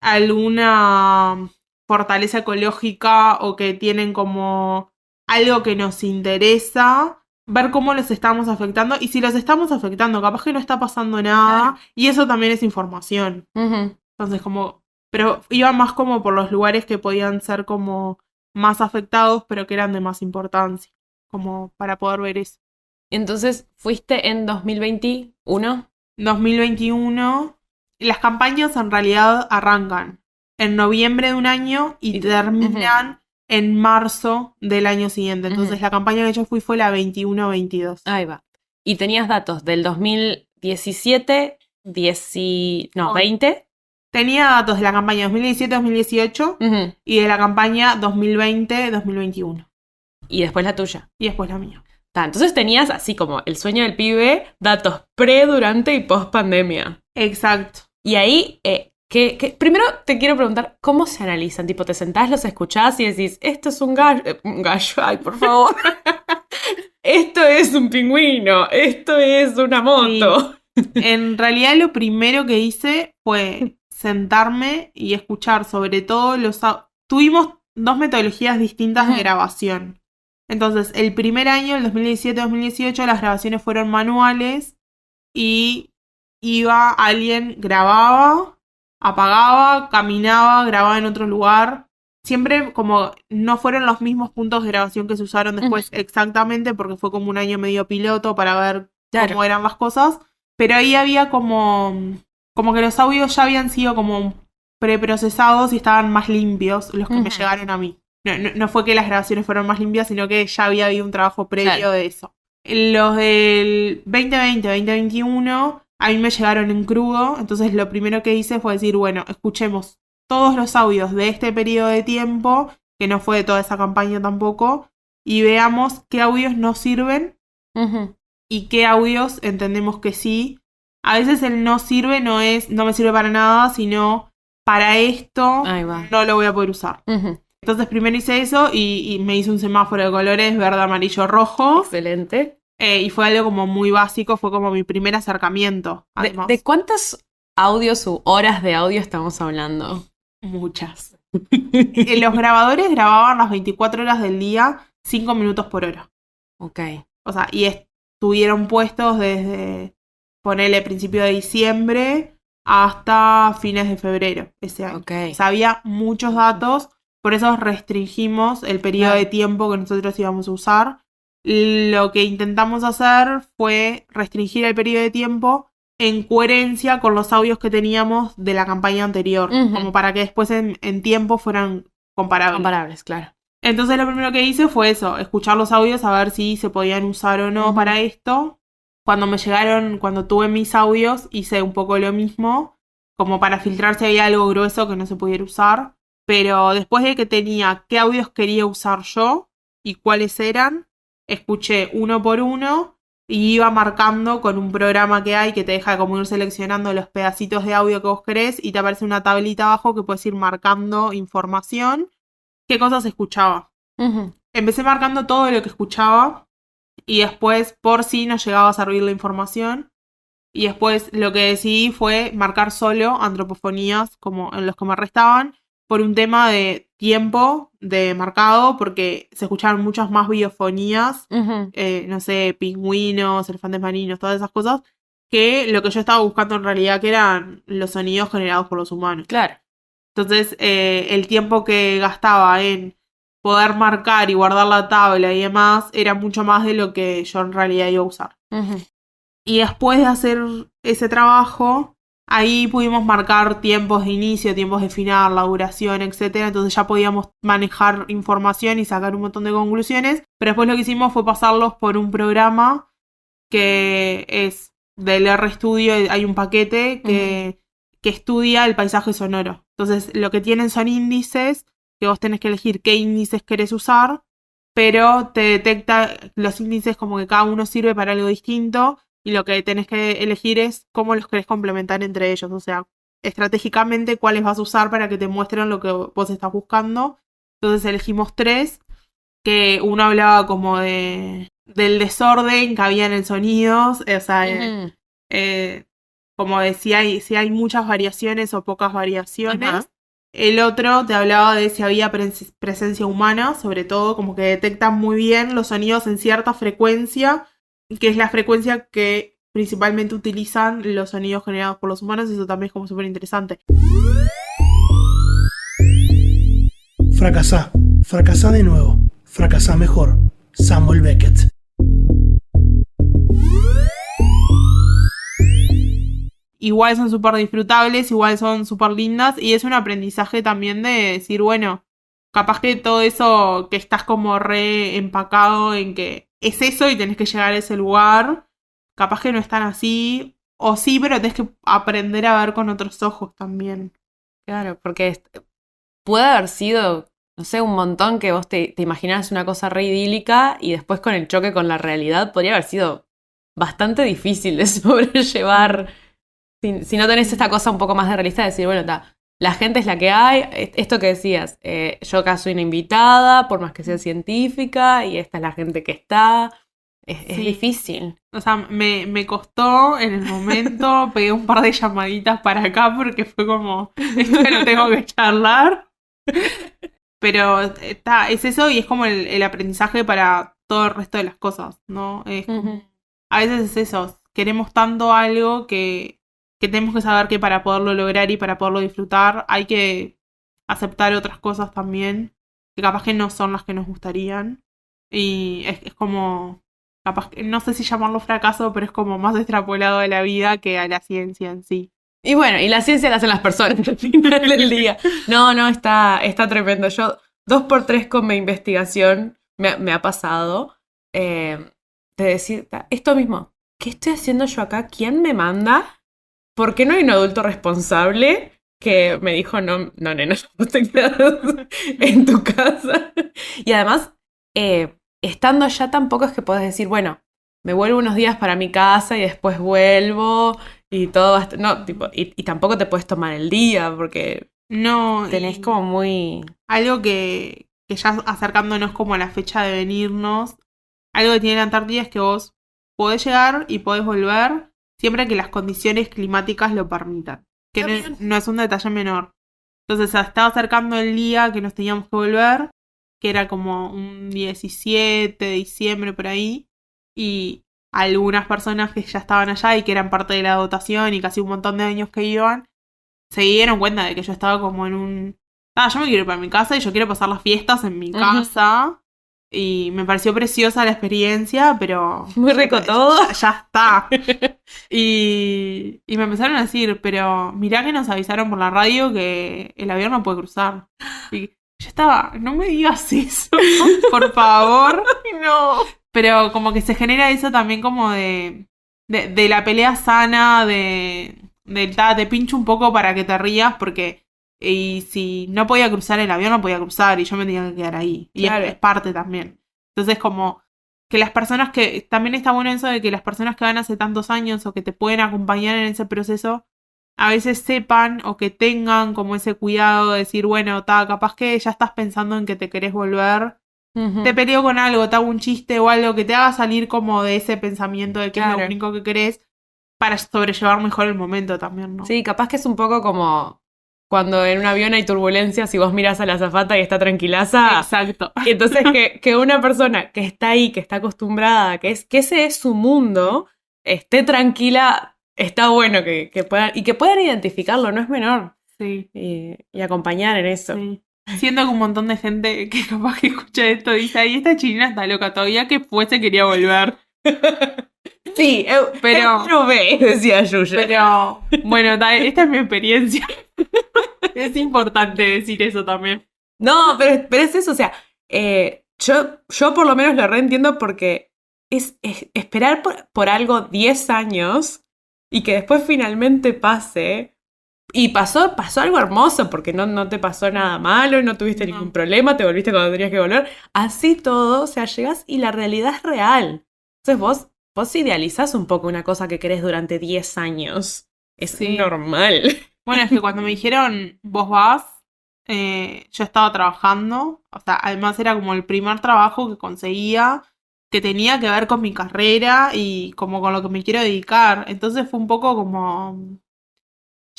alguna fortaleza ecológica o que tienen como algo que nos interesa, ver cómo los estamos afectando y si los estamos afectando, capaz que no está pasando nada. Claro. Y eso también es información. Ujú. Entonces como, pero iba más como por los lugares que podían ser como más afectados, pero que eran de más importancia, como para poder ver eso. Entonces, ¿fuiste en 2021? 2021, las campañas en realidad arrancan en noviembre de un año y terminan en marzo del año siguiente. Entonces la campaña que yo fui fue la 21-22. Ahí va. Y tenías datos del 2017, 20. Tenía datos de la campaña 2017-2018 Ujú. y de la campaña 2020-2021. Y después la tuya. Y después la mía. Entonces tenías así como el sueño del pibe, datos pre, durante y post pandemia. Exacto. Y ahí, primero te quiero preguntar, ¿cómo se analizan? Tipo, te sentás, los escuchás y decís, esto es un gallo, ay, por favor. Esto es un pingüino, esto es una moto. Sí. En realidad lo primero que hice fue sentarme y escuchar sobre todo Tuvimos 2 metodologías distintas de grabación. Entonces, el primer año, el 2017-2018, las grabaciones fueron manuales y alguien grababa, apagaba, caminaba, grababa en otro lugar. Siempre como no fueron los mismos puntos de grabación que se usaron después exactamente, porque fue como un año medio piloto para ver cómo eran las cosas. Pero ahí había como que los audios ya habían sido como preprocesados y estaban más limpios los que me llegaron a mí. No fue que las grabaciones fueron más limpias, sino que ya había habido un trabajo previo de eso. Los del 2020, 2021, a mí me llegaron en crudo, entonces lo primero que hice fue decir, bueno, escuchemos todos los audios de este periodo de tiempo, que no fue de toda esa campaña tampoco, y veamos qué audios nos sirven y qué audios entendemos que sí. A veces el no sirve no me sirve para nada, sino para esto no lo voy a poder usar. Entonces primero hice eso y me hice un semáforo de colores verde, amarillo, rojo. Excelente. Y fue algo como muy básico, fue como mi primer acercamiento. ¿De cuántos audios u horas de audio estamos hablando? Muchas. Los grabadores grababan las 24 horas del día, 5 minutos por hora. Ok. O sea, y estuvieron puestos desde, ponele, principio de diciembre hasta fines de febrero ese año. Okay. O sea, había muchos datos, por eso restringimos el periodo de tiempo que nosotros íbamos a usar. Lo que intentamos hacer fue restringir el periodo de tiempo en coherencia con los audios que teníamos de la campaña anterior, como para que después en tiempo fueran comparables. Comparables, claro. Entonces lo primero que hice fue eso, escuchar los audios, a ver si se podían usar o no para esto. Cuando tuve mis audios, hice un poco lo mismo, como para filtrar si había algo grueso que no se pudiera usar. Pero después de que tenía qué audios quería usar yo y cuáles eran, escuché uno por uno y iba marcando con un programa que hay que te deja como ir seleccionando los pedacitos de audio que vos querés y te aparece una tablita abajo que puedes ir marcando información, qué cosas escuchaba. Empecé marcando todo lo que escuchaba y después por si no llegaba a servir la información. Y después lo que decidí fue marcar solo antropofonías como en los que me restaban por un tema de tiempo de marcado, porque se escuchaban muchas más biofonías, no sé, pingüinos, elefantes marinos, todas esas cosas, que lo que yo estaba buscando en realidad, que eran los sonidos generados por los humanos. Claro. Entonces, el tiempo que gastaba en poder marcar y guardar la tabla y demás, era mucho más de lo que yo en realidad iba a usar. Y después de hacer ese trabajo, ahí pudimos marcar tiempos de inicio, tiempos de final, la duración, etc. Entonces ya podíamos manejar información y sacar un montón de conclusiones. Pero después lo que hicimos fue pasarlos por un programa que es del RStudio. Hay un paquete que estudia el paisaje sonoro. Entonces lo que tienen son índices que vos tenés que elegir qué índices querés usar, pero te detecta los índices como que cada uno sirve para algo distinto. Y lo que tenés que elegir es cómo los querés complementar entre ellos. O sea, estratégicamente cuáles vas a usar para que te muestren lo que vos estás buscando. Entonces elegimos 3, que uno hablaba como del desorden que había en el sonido. O sea, como de si hay muchas variaciones o pocas variaciones. El otro te hablaba de si había presencia humana, sobre todo, como que detecta muy bien los sonidos en cierta frecuencia, que es la frecuencia que principalmente utilizan los sonidos generados por los humanos. Eso también es como súper interesante. Fracasá de nuevo, fracasá mejor. Samuel Beckett. Igual son súper disfrutables, igual son súper lindas, y es un aprendizaje también de decir, bueno, capaz que todo eso que estás como re empacado en que es eso y tenés que llegar a ese lugar, capaz que no es tan así, o sí, pero tenés que aprender a ver con otros ojos también. Claro, porque puede haber sido, no sé, un montón que vos te imaginás una cosa re idílica y después con el choque con la realidad podría haber sido bastante difícil de sobrellevar. Si no tenés esta cosa un poco más de realista de decir, bueno, la gente es la que hay, esto que decías, yo acá soy una invitada, por más que sea científica, y esta es la gente que está. Es difícil. O sea, me costó en el momento, pegué un par de llamaditas para acá porque fue como, esto lo tengo que charlar. Pero es eso y es como el aprendizaje para todo el resto de las cosas, ¿no? Es como, a veces es eso, queremos tanto algo que tenemos que saber que para poderlo lograr y para poderlo disfrutar hay que aceptar otras cosas también, que capaz que no son las que nos gustarían. Y es como, capaz que, no sé si llamarlo fracaso, pero es como más extrapolado a la vida que a la ciencia en sí. Y bueno, y la ciencia la hacen las personas al final del día. No, está tremendo. Yo 2x3 con mi investigación me ha pasado de decir esto mismo. ¿Qué estoy haciendo yo acá? ¿Quién me manda? ¿Por qué no hay un adulto responsable que me dijo, no, nena, vos te quedas en tu casa? Y además, estando allá tampoco es que podés decir, bueno, me vuelvo unos días para mi casa y después vuelvo y todo. No, tipo, y tampoco te puedes tomar el día porque no tenés como muy... Algo que ya acercándonos como a la fecha de venirnos, algo que tiene la Antártida es que vos podés llegar y podés volver siempre que las condiciones climáticas lo permitan. Que no es un detalle menor. Entonces se estaba acercando el día que nos teníamos que volver, que era como un 17 de diciembre por ahí, y algunas personas que ya estaban allá y que eran parte de la dotación y casi un montón de años que iban, se dieron cuenta de que yo estaba como en un... yo me quiero ir para mi casa y yo quiero pasar las fiestas en mi casa. Y me pareció preciosa la experiencia, pero... Muy rico todo. Ya está. Y me empezaron a decir, pero mirá que nos avisaron por la radio que el avión no puede cruzar. Y yo estaba, no me digas eso, por favor. No. Pero como que se genera eso también como de la pelea sana, te pincho un poco para que te rías, porque... Y si no podía cruzar el avión, no podía cruzar y yo me tenía que quedar ahí. Y claro. es parte también. Entonces como que las personas que... También está bueno eso de que las personas que van hace tantos años o que te pueden acompañar en ese proceso, a veces sepan o que tengan como ese cuidado de decir, bueno, capaz que ya estás pensando en que te querés volver. Te peleo con algo, te hago un chiste o algo que te haga salir como de ese pensamiento de que es lo único que querés para sobrellevar mejor el momento también, ¿no? Sí, capaz que es un poco como... Cuando en un avión hay turbulencias y vos mirás a la azafata y está tranquilaza. Exacto. Y entonces que una persona que está ahí, que está acostumbrada, que ese es su mundo, esté tranquila, está bueno que puedan... Y que puedan identificarlo, no es menor. Sí. Y acompañar en eso. Sí. Siento que un montón de gente que capaz que escucha esto dice, ay, esta chilena está loca, todavía que fuese quería volver. Sí, pero ve, decía Yuya. Pero, bueno, esta es mi experiencia. Es importante decir eso también. No, pero es eso, o sea, yo por lo menos lo reentiendo porque es esperar por algo 10 años y que después finalmente pase. Y pasó algo hermoso porque no te pasó nada malo, no tuviste ningún problema, te volviste cuando tenías que volver. Así todo, o sea, llegás y la realidad es real. Entonces vos idealizás un poco una cosa que querés durante 10 años. Es normal. Bueno, es que cuando me dijeron, vos vas, yo estaba trabajando. O sea, además era como el primer trabajo que conseguía, que tenía que ver con mi carrera y como con lo que me quiero dedicar. Entonces fue un poco como...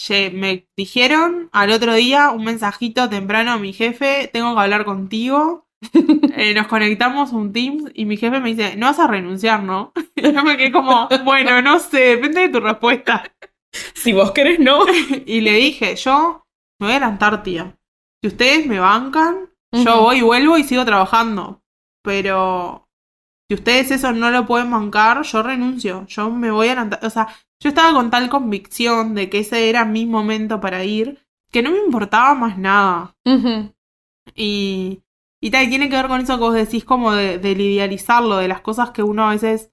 Me dijeron al otro día un mensajito temprano a mi jefe, tengo que hablar contigo. Nos conectamos un Teams y mi jefe me dice, no vas a renunciar, ¿no? Y yo me quedé como, bueno, no sé, depende de tu respuesta. Si vos querés, no. Y le dije, yo me voy a la Antártida. Si ustedes me bancan, yo voy y vuelvo y sigo trabajando. Pero si ustedes eso no lo pueden bancar, yo renuncio. Yo me voy a la Antártida. O sea, yo estaba con tal convicción de que ese era mi momento para ir, que no me importaba más nada. Y tiene que ver con eso que vos decís como del idealizarlo, de las cosas que uno a veces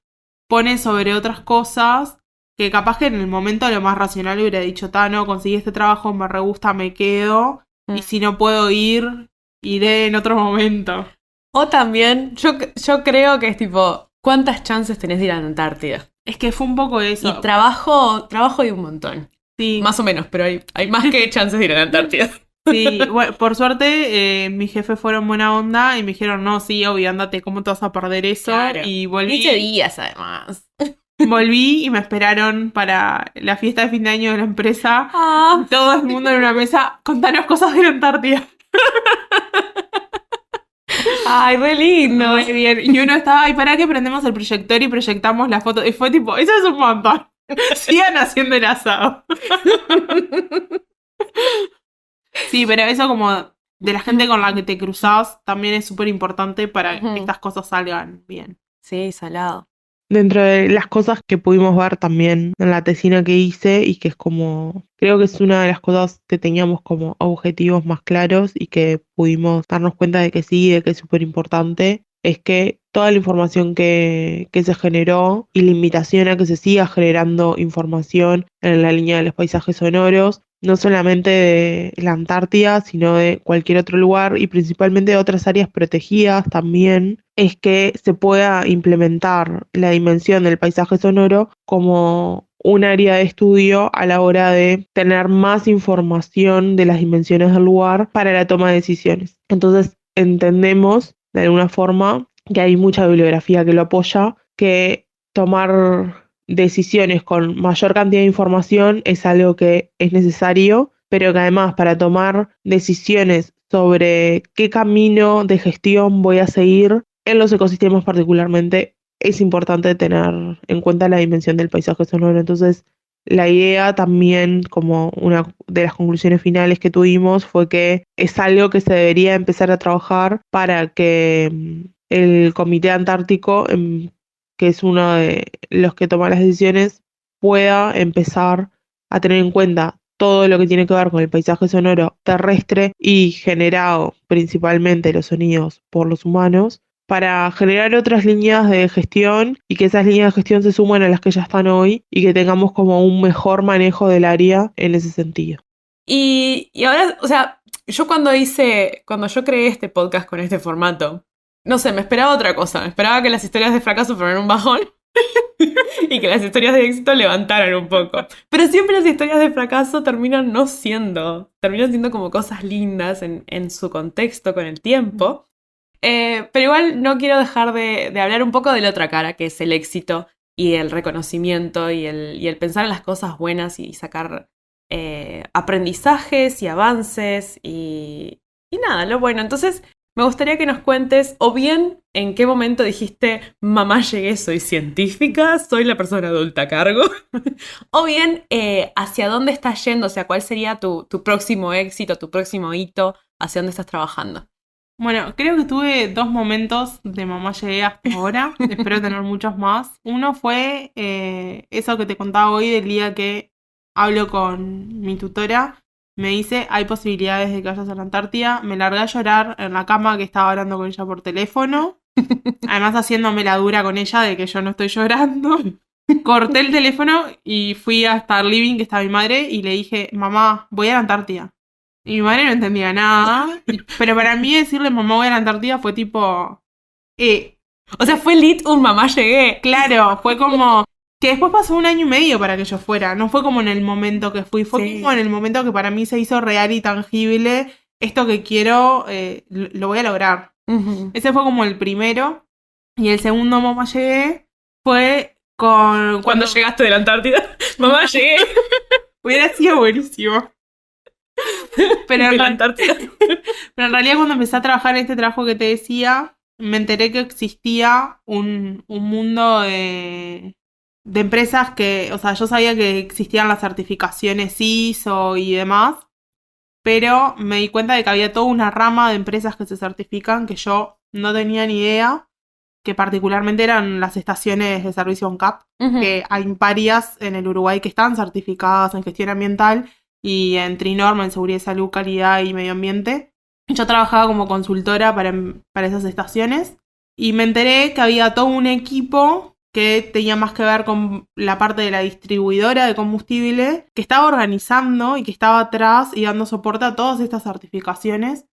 pone sobre otras cosas, que capaz que en el momento lo más racional hubiera dicho, no, conseguí este trabajo, me re gusta, me quedo, y si no puedo ir, iré en otro momento. O también, yo creo que es tipo, ¿cuántas chances tenés de ir a la Antártida? Es que fue un poco eso. Y trabajo hay un montón. Sí, Más o menos, pero hay más que chances de ir a la Antártida. sí. Bueno, por suerte, mis jefes fueron buena onda y me dijeron, no, sí, obvio, andate, ¿cómo te vas a perder eso? Claro. Y 15 días, además. volví y me esperaron para la fiesta de fin de año de la empresa. Ah. Todo el mundo en una mesa, contanos cosas de la Antártida. Ay, re lindo. Muy bien. Y uno estaba, ¿y para qué prendemos el proyector y proyectamos la foto? Y fue tipo, eso es un montón. Sigan haciendo el asado. Sí, pero eso como de la gente con la que te cruzás también es súper importante para que estas cosas salgan bien. Sí, salado. Dentro de las cosas que pudimos ver también en la tesina que hice y que es como, creo que es una de las cosas que teníamos como objetivos más claros y que pudimos darnos cuenta de que sí, de que es súper importante, es que toda la información que se generó y la invitación a que se siga generando información en la línea de los paisajes sonoros, no solamente de la Antártida, sino de cualquier otro lugar y principalmente de otras áreas protegidas también, es que se pueda implementar la dimensión del paisaje sonoro como un área de estudio a la hora de tener más información de las dimensiones del lugar para la toma de decisiones. Entonces entendemos de alguna forma que hay mucha bibliografía que lo apoya, que tomar decisiones con mayor cantidad de información es algo que es necesario, pero que además para tomar decisiones sobre qué camino de gestión voy a seguir en los ecosistemas particularmente, es importante tener en cuenta la dimensión del paisaje sonoro. Entonces, la idea también, como una de las conclusiones finales que tuvimos, fue que es algo que se debería empezar a trabajar para que el Comité Antártico, que es uno de los que toma las decisiones, pueda empezar a tener en cuenta todo lo que tiene que ver con el paisaje sonoro terrestre y generado principalmente los sonidos por los humanos, para generar otras líneas de gestión y que esas líneas de gestión se sumen a las que ya están hoy y que tengamos como un mejor manejo del área en ese sentido. Y ahora, o sea, cuando yo creé este podcast con este formato, no sé, me esperaba otra cosa. Me esperaba que las historias de fracaso fueran un bajón y que las historias de éxito levantaran un poco. Pero siempre las historias de fracaso terminan siendo como cosas lindas en su contexto con el tiempo. Pero igual no quiero dejar de hablar un poco de la otra cara, que es el éxito y el reconocimiento y el pensar en las cosas buenas y sacar aprendizajes y avances y nada, lo bueno. Entonces me gustaría que nos cuentes o bien en qué momento dijiste, mamá llegué, soy científica, soy la persona adulta a cargo, o bien hacia dónde estás yendo, o sea, cuál sería tu próximo éxito, tu próximo hito, hacia dónde estás trabajando. Bueno, creo que tuve 2 momentos de mamá llegué hasta ahora. Espero tener muchos más. Uno fue eso que te contaba hoy del día que hablo con mi tutora. Me dice, hay posibilidades de que vayas a la Antártida. Me largué a llorar en la cama que estaba hablando con ella por teléfono. Además haciéndome la dura con ella de que yo no estoy llorando. Corté el teléfono y fui hasta el living que estaba mi madre y le dije, mamá, voy a la Antártida. Y mi madre no entendía nada. Pero para mí decirle mamá voy a la Antártida fue tipo... O sea, fue lit un mamá llegué. Claro, fue como... Que después pasó 1 año y medio para que yo fuera. No fue como en el momento que fui. Fue como en el momento que para mí se hizo real y tangible. Esto que quiero, lo voy a lograr. Uh-huh. Ese fue como el primero. Y el segundo mamá llegué fue con... Cuando llegaste de la Antártida. Mamá llegué. Hubiera sido buenísimo. Pero de la Antártida. Pero en realidad cuando empecé a trabajar en este trabajo que te decía, me enteré que existía un mundo de empresas que, o sea, yo sabía que existían las certificaciones ISO y demás, pero me di cuenta de que había toda una rama de empresas que se certifican que yo no tenía ni idea, que particularmente eran las estaciones de servicio ONCAP, Uh-huh. que hay varias en el Uruguay que están certificadas en gestión ambiental y en Trinorm, en seguridad, salud, calidad y medio ambiente. Yo trabajaba como consultora para esas estaciones y me enteré que había todo un equipo que tenía más que ver con la parte de la distribuidora de combustible, que estaba organizando y que estaba atrás y dando soporte a todas estas certificaciones.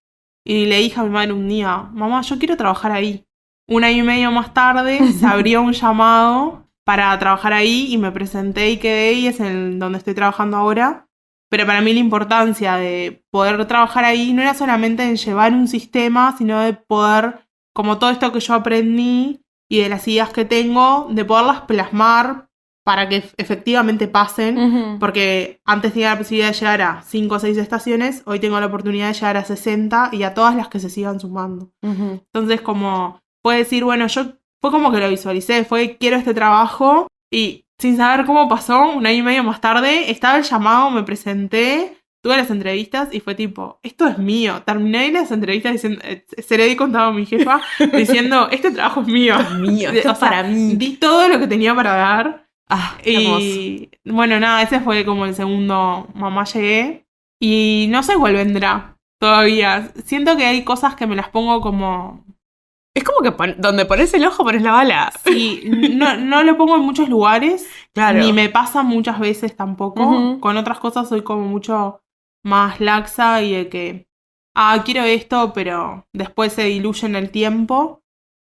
Y le dije a mi madre un día, mamá, yo quiero trabajar ahí. 1 año y medio más tarde se abrió un llamado para trabajar ahí y me presenté y quedé y es en donde estoy trabajando ahora. Pero para mí la importancia de poder trabajar ahí no era solamente en llevar un sistema, sino de poder, como todo esto que yo aprendí y de las ideas que tengo, de poderlas plasmar para que efectivamente pasen, porque antes tenía la posibilidad de llegar a 5 o 6 estaciones, hoy tengo la oportunidad de llegar a 60 y a todas las que se sigan sumando. Entonces, como puedo decir, bueno, yo fue como que lo visualicé, fue quiero este trabajo y sin saber cómo pasó, 1 año y medio más tarde, estaba el llamado, me presenté, tuve las entrevistas y fue tipo, esto es mío. Terminé las entrevistas diciendo, se le di contado a mi jefa, diciendo, este trabajo es mío. Mío, esto es para mí. Di todo lo que tenía para dar. Qué Y bueno, nada, ese fue como el segundo mamá llegué. Y no sé cuál vendrá todavía. Siento que hay cosas que me las pongo como... Es como que donde pones el ojo pones la bala. Sí, no lo pongo en muchos lugares. Claro. Ni me pasa muchas veces tampoco. Con otras cosas soy como mucho más laxa y de que, quiero esto, pero después se diluye en el tiempo.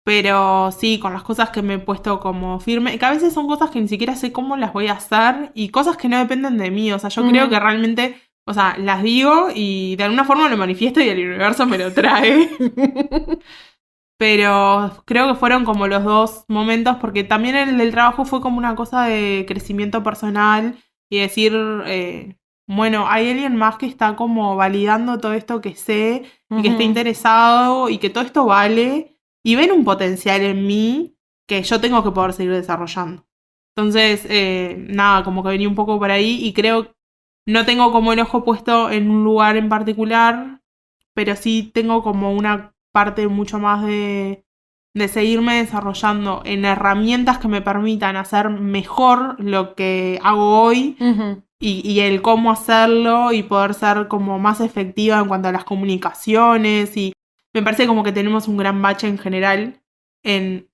Pero sí, con las cosas que me he puesto como firme, que a veces son cosas que ni siquiera sé cómo las voy a hacer y cosas que no dependen de mí. O sea, yo creo que realmente, o sea, las digo y de alguna forma lo manifiesto y el universo me lo trae. Pero creo que fueron como los dos momentos, porque también el del trabajo fue como una cosa de crecimiento personal y decir, bueno, hay alguien más que está como validando todo esto que sé y que está interesado y que todo esto vale. Y ven un potencial en mí que yo tengo que poder seguir desarrollando. Entonces, nada, como que venía un poco por ahí y creo, no tengo como el ojo puesto en un lugar en particular, pero sí tengo como una parte mucho más de seguirme desarrollando en herramientas que me permitan hacer mejor lo que hago hoy y el cómo hacerlo y poder ser como más efectiva en cuanto a las comunicaciones y me parece como que tenemos un gran bache en general en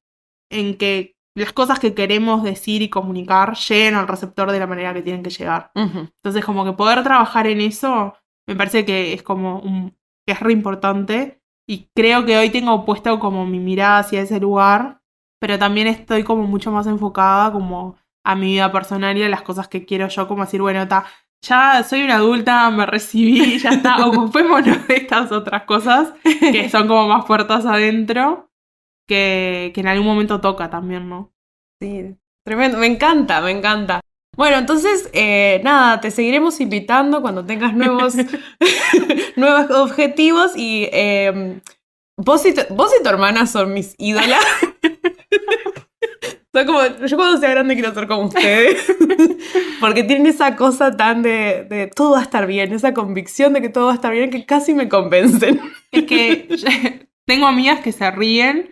que las cosas que queremos decir y comunicar lleguen al receptor de la manera que tienen que llegar. Entonces, como que poder trabajar en eso me parece que es como que es re importante y creo que hoy tengo puesto como mi mirada hacia ese lugar, pero también estoy como mucho más enfocada como a mi vida personal y a las cosas que quiero yo, como decir, bueno, ya soy una adulta, me recibí, ya está, ocupémonos de estas otras cosas que son como más puertas adentro, que en algún momento toca también, ¿no? Sí, tremendo, me encanta. Bueno, entonces, nada, te seguiremos invitando cuando tengas nuevos objetivos y vos y tu hermana son mis ídolas. Yo cuando sea grande quiero ser como ustedes. Porque tienen esa cosa tan de todo va a estar bien, esa convicción de que todo va a estar bien que casi me convencen. Es que tengo amigas que se ríen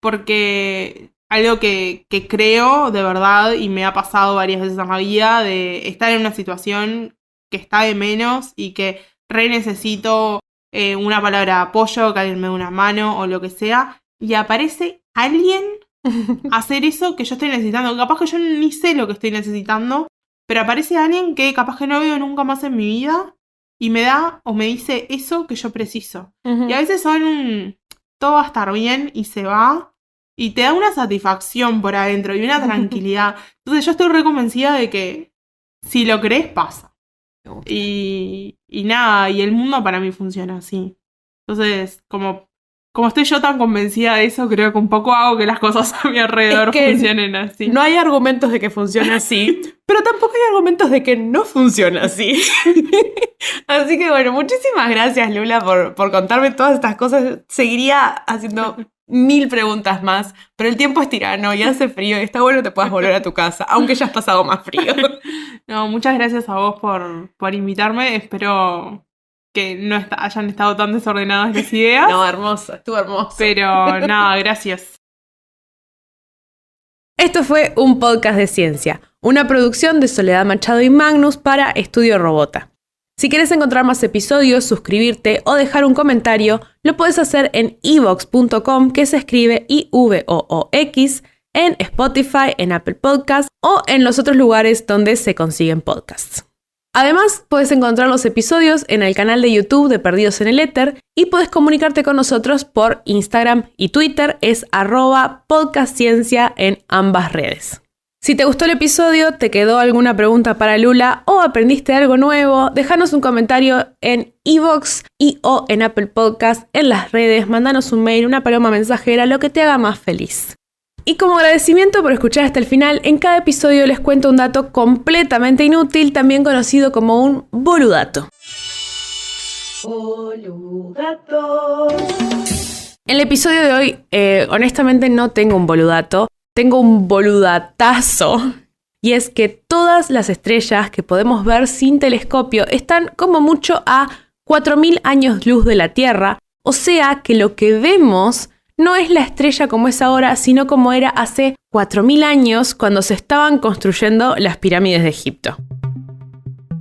porque algo que creo de verdad y me ha pasado varias veces en la vida de estar en una situación que está de menos y que necesito una palabra de apoyo, que alguien me dé una mano o lo que sea y aparece alguien hacer eso que yo estoy necesitando. Capaz que yo ni sé lo que estoy necesitando, pero aparece alguien que capaz que no veo nunca más en mi vida y me da o me dice eso que yo preciso. Y a veces son todo va a estar bien y se va y te da una satisfacción por adentro y una tranquilidad. Entonces yo estoy re convencida de que si lo crees pasa. Y nada, y el mundo para mí funciona así. Entonces, como estoy yo tan convencida de eso, creo que un poco hago que las cosas a mi alrededor funcionen así. No hay argumentos de que funcione así, pero tampoco hay argumentos de que no funciona así. Así que bueno, muchísimas gracias, Lula, por contarme todas estas cosas. Seguiría haciendo 1000 preguntas más, pero el tiempo es tirano y hace frío y está bueno que te puedas volver a tu casa, aunque ya has pasado más frío. No, muchas gracias a vos por invitarme. Espero que no hayan estado tan desordenadas las ideas. No, hermoso, estuvo hermoso. Pero nada, gracias. Esto fue un podcast de ciencia, una producción de Soledad Machado y Magnus para Estudio Robota. Si quieres encontrar más episodios, suscribirte o dejar un comentario, lo puedes hacer en ivox.com, que se escribe IVOOX, en Spotify, en Apple Podcasts o en los otros lugares donde se consiguen podcasts. Además, puedes encontrar los episodios en el canal de YouTube de Perdidos en el Éter y puedes comunicarte con nosotros por Instagram y Twitter, es @podcastciencia en ambas redes. Si te gustó el episodio, te quedó alguna pregunta para Lula o aprendiste algo nuevo, déjanos un comentario en iVoox o en Apple Podcast, en las redes, mandanos un mail, una paloma mensajera, lo que te haga más feliz. Y como agradecimiento por escuchar hasta el final, en cada episodio les cuento un dato completamente inútil, también conocido como un boludato. En el episodio de hoy, honestamente no tengo un boludato, tengo un boludatazo. Y es que todas las estrellas que podemos ver sin telescopio están como mucho a 4.000 años luz de la Tierra. O sea que lo que vemos no es la estrella como es ahora, sino como era hace 4.000 años cuando se estaban construyendo las pirámides de Egipto.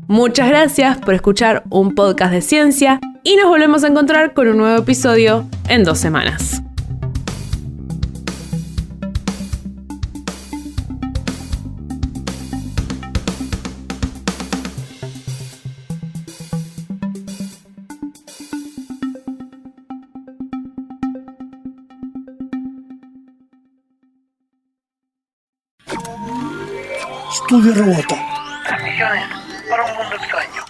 Muchas gracias por escuchar un podcast de ciencia y nos volvemos a encontrar con un nuevo episodio en 2 semanas. Estudio Robota. Transmisiones para un mundo extraño.